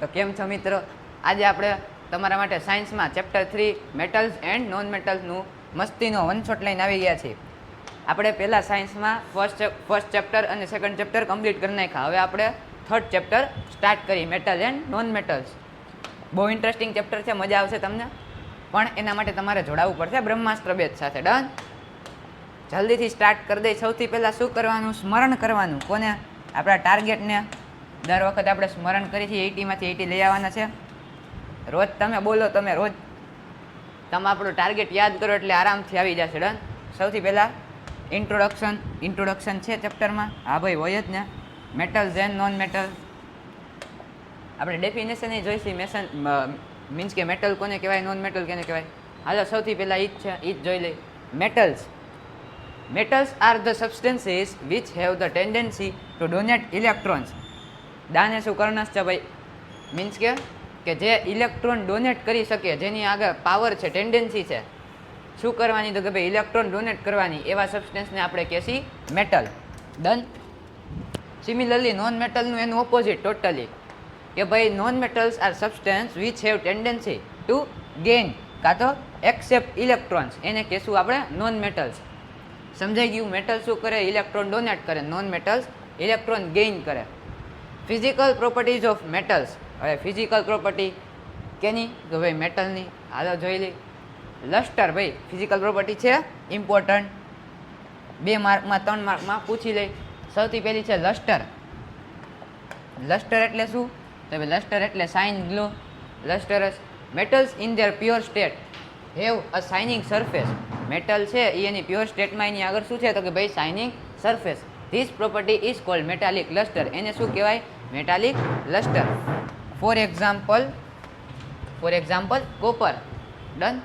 તો કેમ છો મિત્રો? આજે આપણે તમારા માટે સાયન્સમાં ચેપ્ટર 3 મેટલ્સ એન્ડ નોન મેટલ્સનું મસ્તીનો વન શોટ લઈને આવી ગયા છીએ. આપણે પહેલાં સાયન્સમાં ફર્સ્ટ ચેપ્ટર અને સેકન્ડ ચેપ્ટર કમ્પ્લીટ કરી નાખ્યા. હવે આપણે થર્ડ ચેપ્ટર સ્ટાર્ટ કરી, મેટલ એન્ડ નોન મેટલ્સ. બહુ ઇન્ટરેસ્ટિંગ ચેપ્ટર છે, મજા આવશે તમને, પણ એના માટે તમારે જોડાવવું પડશે બ્રહ્માસ્ત્ર બેચ સાથે. ડન? જલ્દીથી સ્ટાર્ટ કરી દઈ. સૌથી પહેલાં શું કરવાનું? સ્મરણ કરવાનું. કોને? આપણા ટાર્ગેટને. દર વખત આપણે સ્મરણ કરીએ છીએ 80માંથી 80 લઈ આવવાના છે. રોજ તમે બોલો, તમે રોજ તમે આપણું ટાર્ગેટ યાદ કરો એટલે આરામથી આવી જશે. ડન? સૌથી પહેલાં ઇન્ટ્રોડક્શન છે ચેપ્ટરમાં. હા ભાઈ, હોય જ ને. મેટલ્સ એન્ડ નોન મેટલ આપણે ડેફિનેશન એ જોઈશી. મીન્સ કે મેટલ કોને કહેવાય, નોન મેટલ કોને કહેવાય. હાલો, સૌથી પહેલાં એ જ છે, એ જ જોઈ લઈ. Metals are the substances which have the tendency to donate electrons. દાને શું કરણસ છે ભાઈ? મીન્સ કે જે ઇલેક્ટ્રોન ડોનેટ કરી શકે, જેની આગળ પાવર છે, ટેન્ડન્સી છે, શું કરવાની? તો કે ભાઈ ઇલેક્ટ્રોન ડોનેટ કરવાની. એવા સબસ્ટન્સને આપણે કહેશી મેટલ. ડન? સિમિલરલી નોન મેટલનું એનું ઓપોઝિટ ટોટલી, કે ભાઈ non metals are substance which have tendency to gain કાં તો એક્સેપ્ટ ઇલેક્ટ્રોન્સ. એને કહેશું આપણે નોન મેટલ્સ. સમજાઈ ગયું? મેટલ શું કરે? ઇલેક્ટ્રોન ડોનેટ કરે. નોન મેટલ્સ ઇલેક્ટ્રોન ગેઇન કરે. Physical properties of metals. હવે ફિઝિકલ પ્રોપર્ટી કેની? તો ભાઈ મેટલની. હાલો જોઈ લઈ. લસ્ટર. ભાઈ ફિઝિકલ પ્રોપર્ટી છે, ઇમ્પોર્ટન્ટ. 2 માર્કમાં 3 માર્કમાં પૂછી લઈ. સૌથી પહેલી છે લસ્ટર. લસ્ટર એટલે શું? તો ભાઈ લસ્ટર એટલે shine, glow. Lustrous. Metals in their pure state have a shining surface. Metal છે એ એની પ્યોર સ્ટેટમાં એની આગળ શું છે? તો કે ભાઈ shining surface. This property is called metallic lustre. એને શું કહેવાય? Metallic lustre. Four example copper. Done?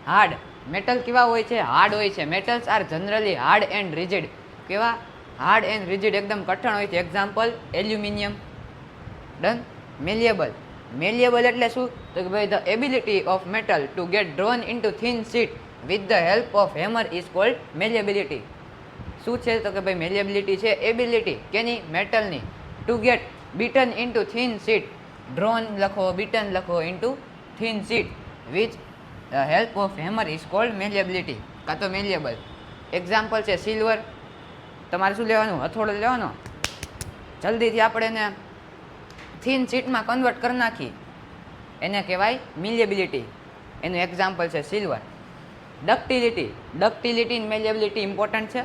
Hard. Metal કેવા હોય છે? હાર્ડ હોય છે. Metals are generally hard and rigid. કેવા? હાર્ડ એન્ડ રિજિડ, એકદમ કઠણ હોય છે. Example aluminium. ડન? મેલિયેબલ. મેલિયેબલ એટલે શું? તો કે ભાઈ the ability of metal to get drawn into thin sheet with the help of hammer is called મેલિયેબિલિટી. શું છે? તો કે ભાઈ મેલિયેબિલિટી છે એબિલિટી કેની? મેટલની. To get beaten into thin sheet. Drawn લખો, બીટન લખો, into thin sheet which the help of hammer is called malleability કાં તો મેલિયેબલ. એક્ઝામ્પલ છે સિલ્વર. તમારે શું લેવાનું? હથોડો લેવાનો. જલ્દીથી આપણે એને થિન શીટમાં કન્વર્ટ કરી નાખી, એને કહેવાય મેલિયેબિલિટી. એનું એક્ઝામ્પલ છે સિલ્વર. ડક્ટિલિટી. ડક્ટિલિટી અને મેલિયેબિલિટી ઇમ્પોર્ટન્ટ છે,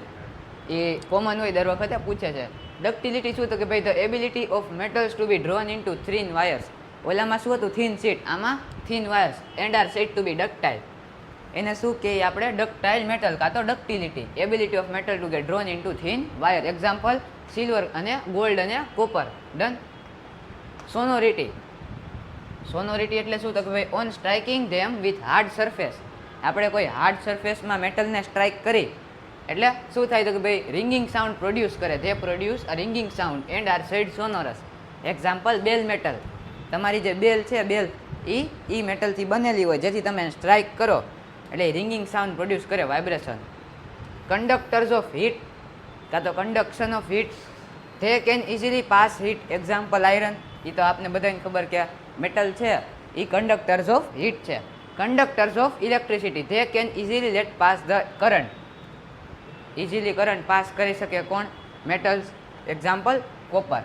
એ કોમન હોય, દર વખતે પૂછે છે. ડક્ટિલિટી શું? તો કે ભાઈ the ability of metals to be drawn into thin wires. ઓલામાં શું હતું? Thin sheet. આમાં thin wires and are said to be ductile. એને શું કહીએ આપણે? ડક્ટાઇલ મેટલ કાં તો ductility. Ability of metal to get drawn into thin wire. Example silver અને ગોલ્ડ અને કોપર. ડન? સોનોરિટી. સોનોરિટી એટલે શું? તો કે ભાઈ on striking them with hard surface. આપણે કોઈ હાર્ડ સરફેસમાં મેટલને સ્ટ્રાઇક કરી એટલે શું થાય? તો કે ભાઈ રિંગિંગ સાઉન્ડ પ્રોડ્યુસ કરે. They produce a ringing sound and are said sonorous. Example bell metal. તમારી જે બેલ છે, બેલ એ મેટલથી બનેલી હોય, જેથી તમે સ્ટ્રાઇક કરો એટલે રિંગિંગ સાઉન્ડ પ્રોડ્યુસ કરે, વાઇબ્રેશન. કન્ડક્ટર્સ ઓફ હીટ કાં તો conduction of heat. They can easily pass heat. Example iron. એ તો આપને બધાને ખબર કે મેટલ છે એ કન્ડક્ટર્સ ઓફ હીટ છે. Conductors of electricity. They can easily let pass the current. Easily current pass કરી શકે કોણ? મેટલ્સ. Example copper.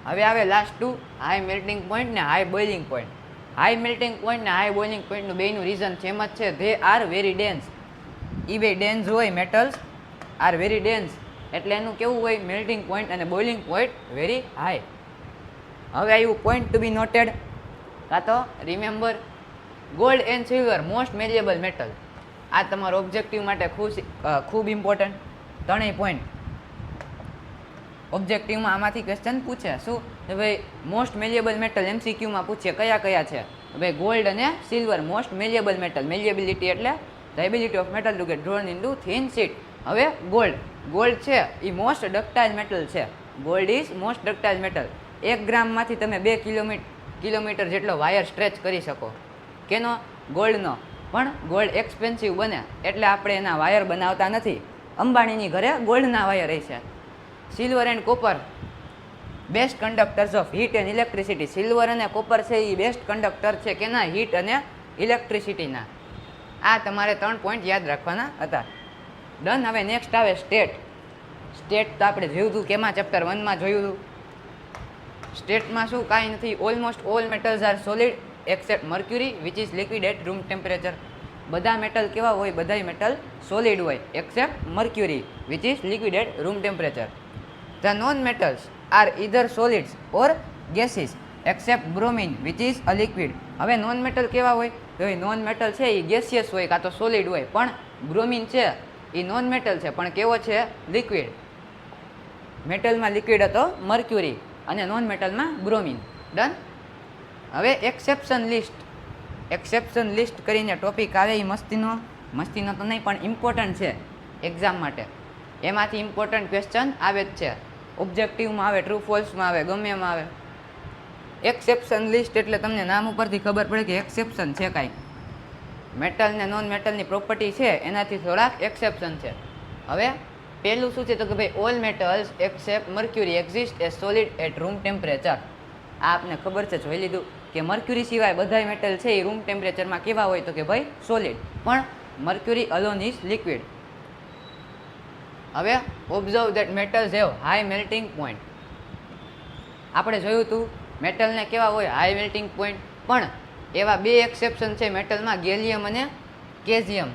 હવે આવે લાસ્ટ 2, હાઈ મેલ્ટિંગ પોઈન્ટ ને high boiling point. High melting point ને હાઈ બોઇલિંગ પોઈન્ટનું બેનું રીઝન સેમ જ છે. They are very dense. એ બે ડેન્સ હોય. મેટલ્સ આર વેરી ડેન્સ એટલે એનું કેવું હોય? મેલ્ટિંગ પોઈન્ટ અને બોઇલિંગ પોઈન્ટ વેરી હાઈ. હવે આવ્યું પોઈન્ટ ટુ બી નોટેડ કાં તો remember. Gold and silver most malleable metal. આ તમારો ઓબ્જેક્ટિવ માટે ખૂબ ઇમ્પોર્ટન્ટ. ત્રણેય પોઈન્ટ ઓબ્જેક્ટિવમાં આમાંથી ક્વેશ્ચન પૂછે. શું? કે ભાઈ મોસ્ટ મેલિયેબલ મેટલ MCQમાં પૂછે કયા કયા છે. ભાઈ ગોલ્ડ અને silver most malleable metal. Malleability એટલે the ability of metal to get drawn into thin sheet. હવે ગોલ્ડ છે એ મોસ્ટ ડક્ટાઇલ મેટલ છે. Gold is most ductile metal. 1 ગ્રામમાંથી તમે 2 કિલોમીટર જેટલો વાયર સ્ટ્રેચ કરી શકો. કેનો? ગોલ્ડનો. પણ ગોલ્ડ એક્સપેન્સિવ બને એટલે આપણે એના વાયર બનાવતા નથી. અંબાણીની ઘરે ગોલ્ડના વાયર રહે છે. Silver and copper. Best conductors of heat and electricity. Silver અને કોપર છે એ બેસ્ટ કન્ડક્ટર છે કેના? હીટ અને ઇલેક્ટ્રિસિટીના. આ તમારે 3 પોઈન્ટ યાદ રાખવાના હતા. ડન. હવે નેક્સ્ટ આવે સ્ટેટ. સ્ટેટ તો આપણે જોયું હતું કેમાં? ચેપ્ટર 1માં જોયું હતું. સ્ટેટમાં શું? કાંઈ નથી. Almost all metals are solid except mercury which is liquid at room temperature. બધા મેટલ કેવા હોય? બધાય મેટલ સોલિડ હોય except mercury which is liquid at room temperature. The non metals are either solids or gases except bromine which is a liquid. હવે non metal કેવા હોય? તો એ non metal છે એ ગેસિયસ હોય કાં તો સોલિડ હોય, પણ બ્રોમિન છે એ નોન મેટલ છે પણ કેવો છે? લિક્વિડ. મેટલમાં લિક્વિડ હતો મર્ક્યુરી અને નોન મેટલમાં બ્રોમિન. ડન. હવે એક્સેપ્શન લિસ્ટ. એક્સેપ્શન લિસ્ટ કરીને ટોપિક આવે એ મસ્તીનો તો નહીં પણ ઇમ્પોર્ટન્ટ છે એક્ઝામ માટે. એમાંથી ઇમ્પોર્ટન્ટ ક્વેશ્ચન આવે જ છે. ઓબ્જેક્ટિવમાં આવે, ટ્રુ ફોલ્સમાં આવે, ગમે એમાં આવે. એક્સેપ્શન લિસ્ટ એટલે તમને નામ ઉપરથી ખબર પડે કે એક્સેપ્શન છે કાંઈ. મેટલ ને નોન મેટલની પ્રોપર્ટી છે એનાથી થોડાક એક્સેપ્શન છે. હવે પહેલું શું છે તો કે ભાઈ all metals except mercury exist a solid at room temperature. આ આપને ખબર છે, જોઈ લીધું કે મર્ક્યુરી સિવાય બધા મેટલ છે એ રૂમ ટેમ્પરેચરમાં કેવા હોય તો કે ભાઈ સોલિડ, પણ મર્ક્યુરી અલોન ઇઝ લિક્વિડ. હવે observe that metals have high melting point. આપણે જોયું હતું મેટલને કેવા હોય? High melting point. પણ એવા બે એક્સેપ્શન છે મેટલમાં, ગેલિયમ અને કેઝિયમ.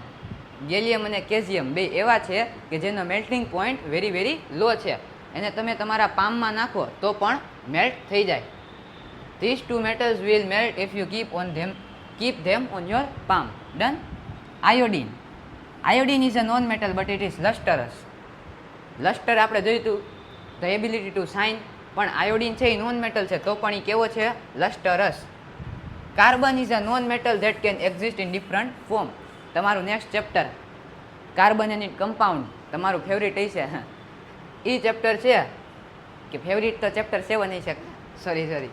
ગેલિયમ અને કેઝિયમ બે એવા છે કે જેનો મેલ્ટિંગ પોઈન્ટ વેરી વેરી લો છે. એને તમે તમારા પામમાં નાખો તો પણ મેલ્ટ થઈ જાય. These two metals will melt if you keep them on your palm. Done. Iodine. Iodine is a non-metal but it is lustrous. Luster આપણે જોયું હતું, the ability to shine. પણ આયોડિન છે એ નોન મેટલ છે તો પણ એ કેવો છે? Lustrous. Carbon is a non metal that can exist in different form. તમારું next chapter carbon and compound તમારું ફેવરિટ છે. એ ચેપ્ટર છે કે ફેવરિટ તો ચેપ્ટર 7 છે, sorry.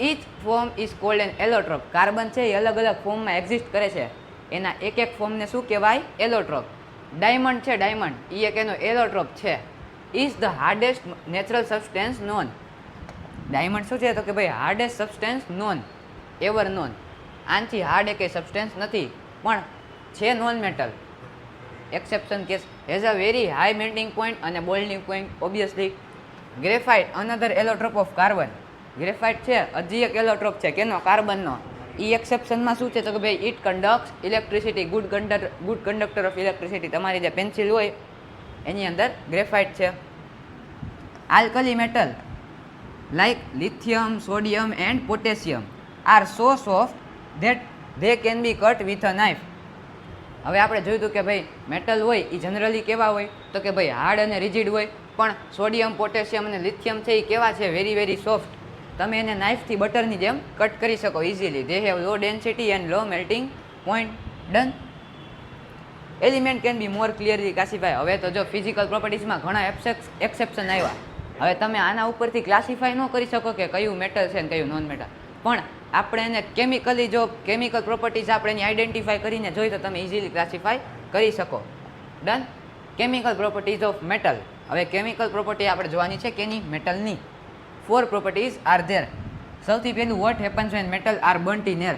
Each form is called an allotrope. Carbon છે એ અલગ અલગ ફોર્મમાં એક્ઝિસ્ટ કરે છે. એના એક એક ફોર્મને શું કહેવાય? એલોટ્રોપ. ડાયમંડ છે, ડાયમંડ એ એક એનો એલોટ્રોપ છે. Is the hardest natural substance known. Diamond શું છે તો કે ભાઈ hardest substance known, ever known. આનાથી હાર્ડ એક સબસ્ટેન્સ નથી પણ છે non metal. Exception case has a very high melting point અને boiling point obviously. Graphite another allotrope of carbon. Graphite છે હજી એક એલોટ્રોપ છે કેનો? કાર્બનનો. એ એક્સેપ્શનમાં શું છે તો કે ભાઈ it conducts electricity, good conductor of electricity. તમારી જે પેન્સિલ હોય એની અંદર ગ્રેફાઇટ છે. Alkali metal like lithium, sodium and potassium are so soft that they can be cut with a knife. હવે આપણે જોયું હતું કે ભાઈ મેટલ હોય એ જનરલી કેવા હોય તો કે ભાઈ હાર્ડ અને રિજિડ હોય, પણ સોડિયમ, પોટેશિયમ અને લિથિયમ છે એ કેવા છે? Very very soft. તમે એને નાઇફથી બટરની જેમ કટ કરી શકો easily. They have low density and low melting point. Done. Element can be more clearly classify. હવે તો જો ફિઝિકલ પ્રોપર્ટીઝમાં ઘણા એક્સેપ્શન આવ્યા. હવે તમે આના ઉપરથી ક્લાસિફાય ન કરી શકો કે કયું મેટલ છે ને કયું નોન મેટલ, પણ આપણે એને કેમિકલી જો કેમિકલ પ્રોપર્ટીઝ આપણે એની આઈડેન્ટિફાય કરીને જોઈ તો તમે ઇઝીલી ક્લાસિફાય કરી શકો. Done. Chemical properties of metal. હવે કેમિકલ પ્રોપર્ટી આપણે જોવાની છે કેની? મેટલની. 4 પ્રોપર્ટીઝ આર ધેર. સૌથી પહેલું what happens when metal are burnt in air.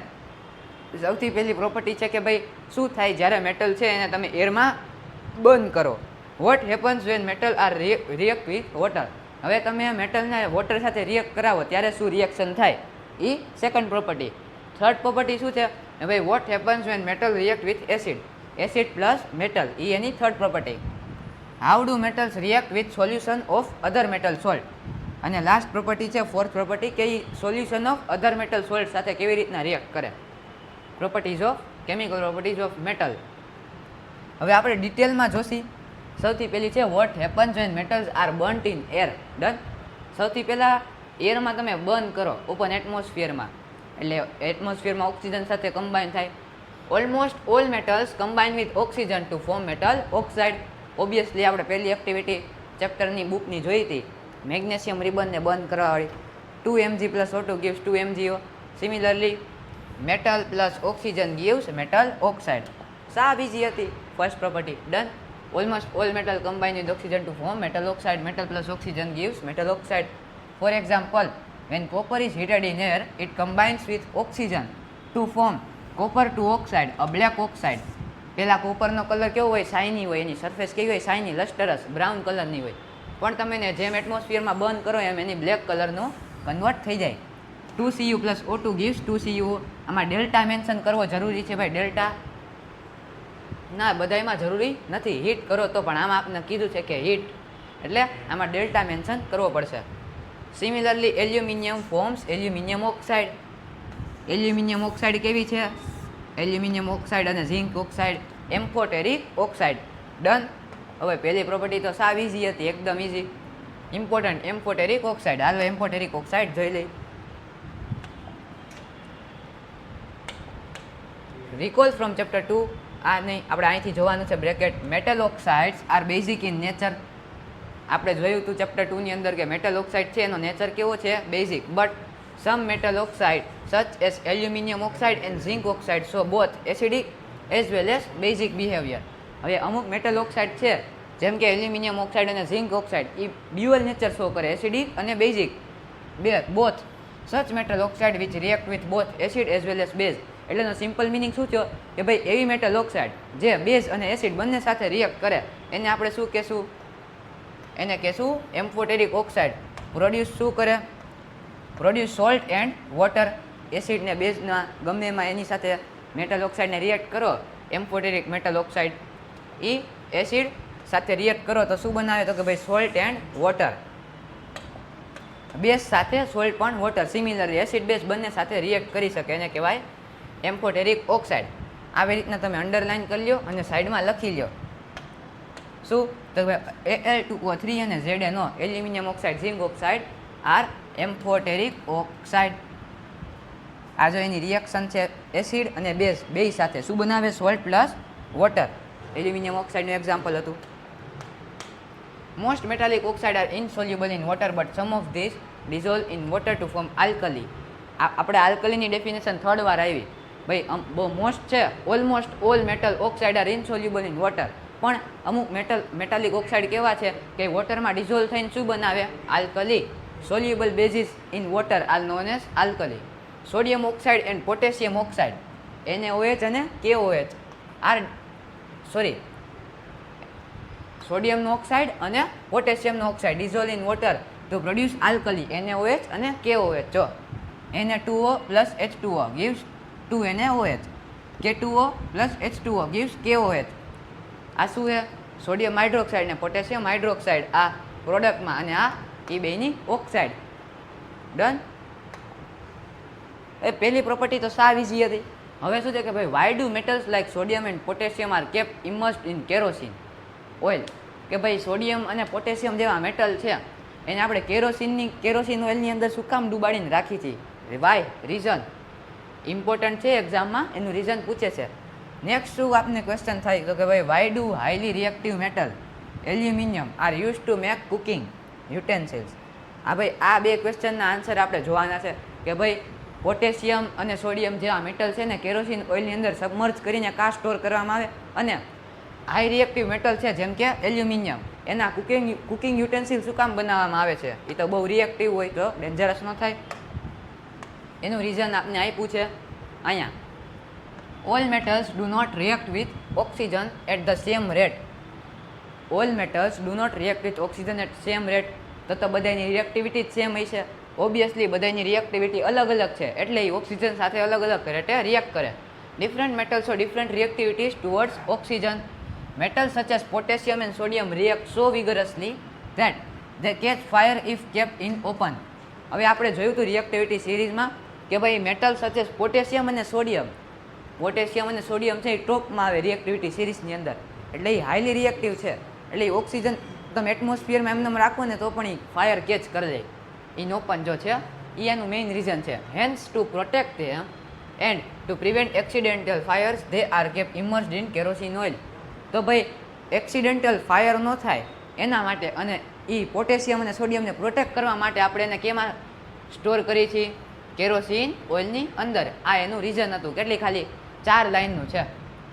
સૌથી પહેલી પ્રોપર્ટી છે કે ભાઈ શું થાય જ્યારે મેટલ છે એને તમે એરમાં બર્ન કરો. What happens when metal are react with water. હવે તમે મેટલને વોટર સાથે રિએક્ટ કરાવો ત્યારે શું રિએક્શન થાય? એ સેકન્ડ પ્રોપર્ટી. થર્ડ પ્રોપર્ટી શું છે? ભાઈ what happens when metal react with acid. Acid plus metal એ એની third property. How do metals react with solution of other metal salt. અને લાસ્ટ પ્રોપર્ટી છે ફોર્થ પ્રોપર્ટી કે એ solution of other metal salt સાથે કેવી રીતના react કરે. Properties of chemical properties of metal. હવે આપણે ડિટેલમાં જોશી. સૌથી પહેલી છે what happens when metals are burnt in air. Done. સૌથી પહેલાં એરમાં તમે બર્ન કરો ઓપન એટમોસ્ફિયરમાં, એટલે એટમોસ્ફિયરમાં ઓક્સિજન સાથે કમ્બાઈન થાય. Almost all metals combine with oxygen to form metal oxide. Obviously આપણે પહેલી એક્ટિવિટી ચેપ્ટરની બુકની જોઈ હતી, મેગ્નેશિયમ રિબનને બર્ન કરવાવાળી. 2 mg plus O2 gives 2 MgO. Similarly metal plus oxygen gives metal oxide. સાવ ઇઝી હતી first property. Done. almost all metal combine with oxygen to form metal oxide. Metal plus oxygen gives metal oxide. For example, when copper is heated in air, it combines with oxygen to form copper to oxide, a black oxide. પહેલાં કોપરનો colour કેવો હોય? Shiny હોય, એની surface કેવી હોય? Shiny, લસ્ટરસ, brown કલરની હોય. પણ તમે એને જેમ એટમોસ્ફિયરમાં બર્ન કરો એમ એની બ્લેક કલરનો કન્વર્ટ થઈ જાય. 2Cu plus O2 gives 2Cu. આમાં ડેલ્ટા મેન્શન કરવો જરૂરી છે ભાઈ? ડેલ્ટા ના, બધાયમાં જરૂરી નથી. હીટ કરો તો, પણ આમાં આપને કીધું છે કે હીટ, એટલે આમાં ડેલ્ટા મેન્શન કરવો પડશે. Similarly aluminium forms aluminium oxide. Aluminium oxide કેવી છે? એલ્યુમિનિયમ ઓક્સાઇડ અને zinc oxide, amphoteric oxide. Done. હવે પહેલી પ્રોપર્ટી તો સાવ ઇઝી હતી, એકદમ ઇઝી. Important amphoteric oxide. હાલો એમ્ફોટેરિક ઓક્સાઇડ જોઈ લઈ. Recall from chapter 2. આ નહીં, આપણે અહીંથી જોવાનું છે bracket. Metal oxides are basic in nature. આપણે જોયું હતું ચેપ્ટર 2 ની અંદર કે મેટલ ઓક્સાઇડ છે એનો નેચર કેવો છે? Basic. But some metal oxide such as aluminium oxide and zinc oxide show both acidic as well as basic behavior. હવે અમુક મેટલ ઓક્સાઇડ છે જેમ કે એલ્યુમિનિયમ ઓક્સાઇડ અને ઝિંક ઓક્સાઇડ, એ ડ્યુઅલ નેચર શો કરે, એસિડિક અને બેઝિક બે, both. Such metal oxide which react with both acid as well as base. એટલે એનો સિમ્પલ મિનિંગ શું થયો કે ભાઈ એવી મેટલ ઓક્સાઇડ જે બેઝ અને એસિડ બંને સાથે રિએક્ટ કરે એને આપણે શું કહેશું? એને કહેશું એમ્ફોટેરિક ઓક્સાઇડ. પ્રોડ્યુસ શું કરે? Produce salt and water. Acid ને બેઝના ગમે એમાં એની સાથે મેટલ ઓક્સાઇડને રિએક્ટ કરો, એમ્ફોટેરિક મેટલ ઓક્સાઇડ એ એસિડ સાથે રિએક્ટ કરો તો શું બનાવે? તો કે ભાઈ સોલ્ટ એન્ડ વોટર. બેઝ સાથે સોલ્ટ પણ વોટર. સિમિલરલી એસિડ બેઝ બંને સાથે રિએક્ટ કરી શકે, એને કહેવાય એમ્ફોટેરિક ઓક્સાઇડ. આવી રીતના તમે અંડરલાઇન કરી લો અને સાઈડમાં લખી લો. શું? તો Al2O3 અને ZnO, aluminium oxide, zinc oxide are amphoteric oxide. આ જો એની રિએક્શન છે એસિડ અને બેઝ બે સાથે શું બનાવે? Salt plus water. એલ્યુમિનિયમ ઓક્સાઇડનું એક્ઝામ્પલ હતું. Most metallic oxide are insoluble in water but some of these dissolve in water to form alkali. આપણે આલ્કલીની ડેફિનેશન 3rd વાર આવી ભાઈ. બહુ મોસ્ટ છે, almost all metal oxide are insoluble in water. પણ અમુક મેટાલિક ઓક્સાઇડ કેવા છે કે વોટરમાં ડિઝોલ્વ થઈને શું બનાવે? Alkali. Soluble bases in water are known as alkali. Sodium oxide and potassium oxide, NaOH અને KOH આર સોડિયમનો ઓક્સાઇડ અને પોટેશિયમનો oxide dissolve in water to produce alkali, NaOH અને KOH. જો Na2O plus H2O gives 2NaOH, K2O plus H2O gives KOH. આ શું છે? Sodium hydroxide ને પોટેશિયમ હાઇડ્રોક્સાઇડ આ પ્રોડક્ટમાં, અને આ એ બેની ઓક્સાઇડ. ડન. એ પહેલી પ્રોપર્ટી તો સાવ ઇઝી હતી. હવે શું છે કે ભાઈ why do metals like sodium and potassium are kept immersed in kerosene oil. કે ભાઈ સોડિયમ અને પોટેશિયમ જેવા મેટલ છે એને આપણે કેરોસીન ઓઇલની અંદર શું કામ ડૂબાડીને રાખી છે? વાય? રીઝન ઇમ્પોર્ટન્ટ છે, એક્ઝામમાં એનું રીઝન પૂછે છે. નેક્સ્ટ શું આપને ક્વેશ્ચન થાય તો કે ભાઈ why do highly reactive metal aluminium are use to make cooking utensils. આ ભાઈ આ બે ક્વેશ્ચનના આન્સર આપણે જોવાના છે કે ભાઈ પોટેશિયમ અને સોડિયમ જેવા મેટલ છે ને કેરોસીન ઓઇલની અંદર સબમર્જ કરીને કા સ્ટોર કરવામાં આવે, અને હાઈ રિએક્ટિવ મેટલ છે જેમ કે એલ્યુમિનિયમ એના કુકિંગ યુટેન્સિલ શું કામ બનાવવામાં આવે છે? એ તો બહુ રિએક્ટિવ હોય તો ડેન્જરસ ન થાય. એનું રીઝન આપને આપ્યું છે અહીંયા. All metals do not react with oxygen at the same rate. All metals do not react with oxygen at same rate. તો બધાની રિએક્ટિવિટી જ સેમ હોય છે. ઓબ્વિયસલી બધાની રિએક્ટિવિટી અલગ અલગ છે, એટલે એ ઓક્સિજન સાથે અલગ અલગ રેટે રિએક્ટ કરે. Different metals or different reactivities towards oxygen. Metals such as potassium and sodium react so vigorously that they catch fire if kept in open. હવે આપણે જોયું હતું રિએક્ટિવિટી સિરીઝમાં કે ભાઈ મેટલ સચ એઝ પોટેશિયમ અને સોડિયમ છે એ ટોપમાં આવે રિએક્ટિવિટી સિરીઝની અંદર. એટલે એ હાઈલી રિએક્ટિવ છે, એટલે એ ઓક્સિજન તમે એટમોસ્ફિયરમાં એમને રાખો ને તો પણ એ ફાયર કેચ કરી લે ઇન ઓપન જો છે. એ એનું મેઇન રીઝન છે. Hence to protect them and to prevent accidental fires they are kept immersed in kerosene oil. તો ભાઈ એક્સિડેન્ટલ ફાયર ન થાય એના માટે અને એ પોટેશિયમ અને સોડિયમને પ્રોટેક્ટ કરવા માટે આપણે એને કેમાં સ્ટોર કરીએ છીએ? કેરોસીન ઓઇલની અંદર. આ એનું રીઝન હતું. કેટલી? ખાલી 4 લાઇનનું છે,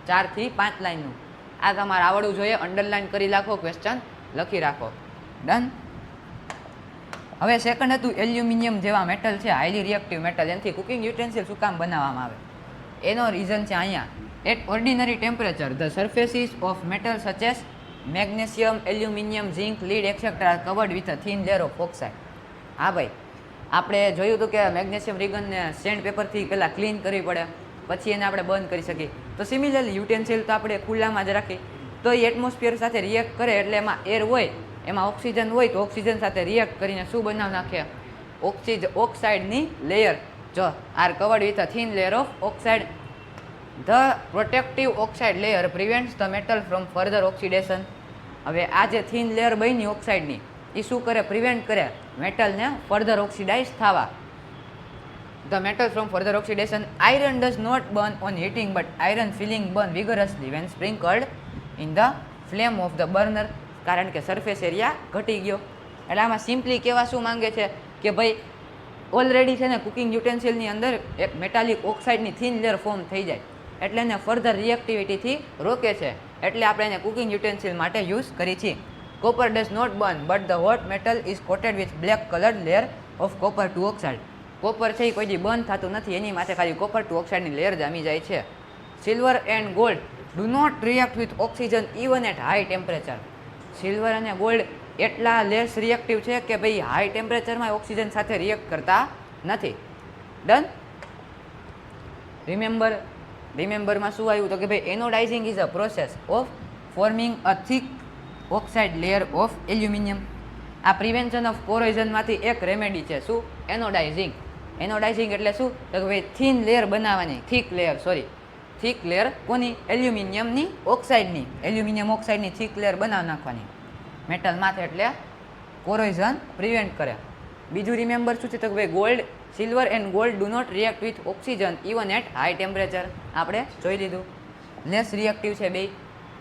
4 થી 5 લાઇનનું. આ તમારે આવડવું જોઈએ, અંડરલાઇન કરી રાખો, ક્વેશ્ચન લખી રાખો. ડન. હવે સેકન્ડ હતું એલ્યુમિનિયમ જેવા મેટલ છે, હાઈલી રિએક્ટિવ મેટલ, એનાથી કુકિંગ યુટેન્સિલ શું કામ બનાવવામાં આવે? એનો રીઝન છે અહીંયા, at ordinary temperature the surfaces of metal such as magnesium, aluminium, zinc, lead etcetera are covered with a thin layer of oxide. હા ભાઈ, આપણે જોયું હતું કે મેગ્નેશિયમ રિગનને સેન્ડ પેપરથી પહેલાં ક્લીન કરવી પડે, પછી એને આપણે બંધ કરી શકીએ. તો સિમિલરલી યુટેન્સિલ તો આપણે ખુલ્લામાં જ રાખીએ, તો એ એટમોસ્ફિયર સાથે રિએક્ટ કરે એટલે એમાં એર હોય, એમાં ઓક્સિજન હોય, તો ઓક્સિજન સાથે રિએક્ટ કરીને શું બનાવી નાખે? ઓક્સાઇડની લેયર. જો are covered with a thin layer of oxide. The protective oxide layer prevents the metal from further oxidation. હવે આ જે થિન લેયર બની ઓક્સાઇડની, એ શું કરે? પ્રિવેન્ટ કરે મેટલને ફર્ધર ઓક્સિડાઇઝ થવા. The metal from further oxidation. Iron does not burn on heating but iron filing burn vigorously when sprinkled in the flame of the burner. કારણ કે સરફેસ એરિયા ઘટી ગયો. એટલે આમાં સિમ્પલી કહેવા શું માંગે છે કે ભાઈ ઓલરેડી છે ને કુકિંગ યુટેન્સિલની અંદર એક મેટાલિક ઓક્સાઇડની થિન લેયર ફોર્મ થઈ જાય, એટલે એને ફર્ધર રિએક્ટિવિટીથી રોકે છે, એટલે આપણે એને કુકિંગ યુટેન્સિલ માટે યુઝ કરી છીએ. Copper does not burn but the hot metal is coated with black coloured layer of copper two oxide. Copper છે એ કોઈ દી બંધ થતું નથી, એની માથે ખાલી કોપર ટુ ઓક્સાઇડની લેયર જામી જાય છે. Silver and gold do not react with oxygen even at high temperature. Silver અને ગોલ્ડ એટલા લેસ રિએક્ટિવ છે કે ભાઈ હાઈ ટેમ્પરેચરમાં ઓક્સિજન સાથે રિએક્ટ કરતા નથી. ડન. રિમેમ્બરમાં શું આવ્યું? તો કે ભાઈ anodising is a process of forming a thick oxide layer of aluminium. આ પ્રિવેન્શન ઓફ કોરોઝનમાંથી એક રેમેડી છે. શું? એનોડાઇઝિંગ. એનોડાઇઝિંગ એટલે શું? તો કે ભાઈ થિન લેયર બનાવવાની, થિક લેયર કોની? એલ્યુમિનિયમની ઓક્સાઇડની. એલ્યુમિનિયમ ઓક્સાઇડની થિક લેયર બનાવી નાખવાની મેટલ માથે, એટલે કોરોઝન પ્રિવેન્ટ કરે. બીજું રિમેમ્બર શું છે? તો કે ભાઈ gold, silver and gold do not react with oxygen even at high temperature. આપણે જોઈ લીધું, લેસ રિએક્ટિવ છે બે.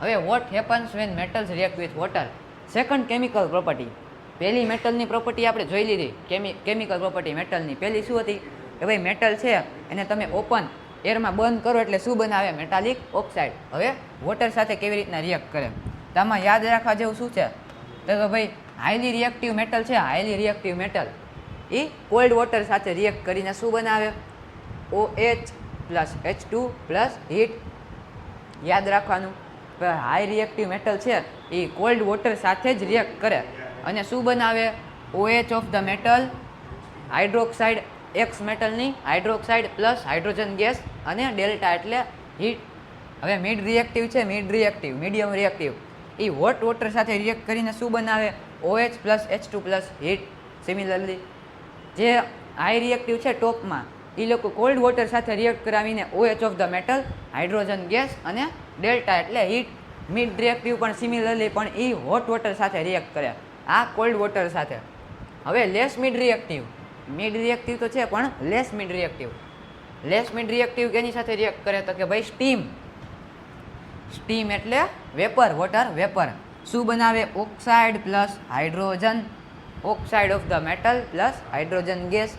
હવે what happens when metals react with water. Second chemical property. પહેલી મેટલની પ્રોપર્ટી આપણે જોઈ લીધી, કેમિકલ પ્રોપર્ટી મેટલની. પહેલી શું હતી? કે ભાઈ મેટલ છે એને તમે ઓપન એરમાં બંધ કરો એટલે શું બનાવે? Metallic oxide. હવે વોટર સાથે કેવી રીતના રિએક્ટ કરે? તો આમાં યાદ રાખવા જેવું શું છે? તો કે ભાઈ હાઈલી રિએક્ટિવ મેટલ છે, હાઈલી રિએક્ટિવ મેટલ એ કોલ્ડ વોટર સાથે રિએક્ટ કરીને શું બનાવે? OH plus H2 plus heat. યાદ રાખવાનું, હાઈ રિએક્ટિવ મેટલ છે એ કોલ્ડ વોટર સાથે જ રિએક્ટ કરે અને શું બનાવે? OH of the metal, hydroxide, x મેટલની હાઇડ્રોક્સાઇડ પ્લસ હાઇડ્રોજન ગેસ અને ડેલ્ટા એટલે હીટ. હવે મિડ રિએક્ટિવ છે, મીડિયમ રિએક્ટિવ એ હોટ વોટર સાથે રિએક્ટ કરીને શું બનાવે? OH plus H2 plus heat. Similarly જે હાઈ રિએક્ટિવ છે ટોપમાં, એ લોકો કોલ્ડ વોટર સાથે રિએક્ટ કરાવીને OH of the metal, hydrogen gas અને ડેલ્ટા એટલે હીટ. મિડ રિએક્ટિવ પણ સિમિલરલી પણ એ હોટ વોટર સાથે રિએક્ટ કરે, આ કોલ્ડ વોટર સાથે. હવે લેસ મિડ રિએક્ટિવ તો છે પણ લેસ મિડ રિએક્ટિવ કેની સાથે રિએક્ટ કરે? તો કે ભાઈ સ્ટીમ એટલે વેપર, વોટર વેપર. શું બનાવે? Oxide plus hydrogen, oxide of the metal plus hydrogen gas.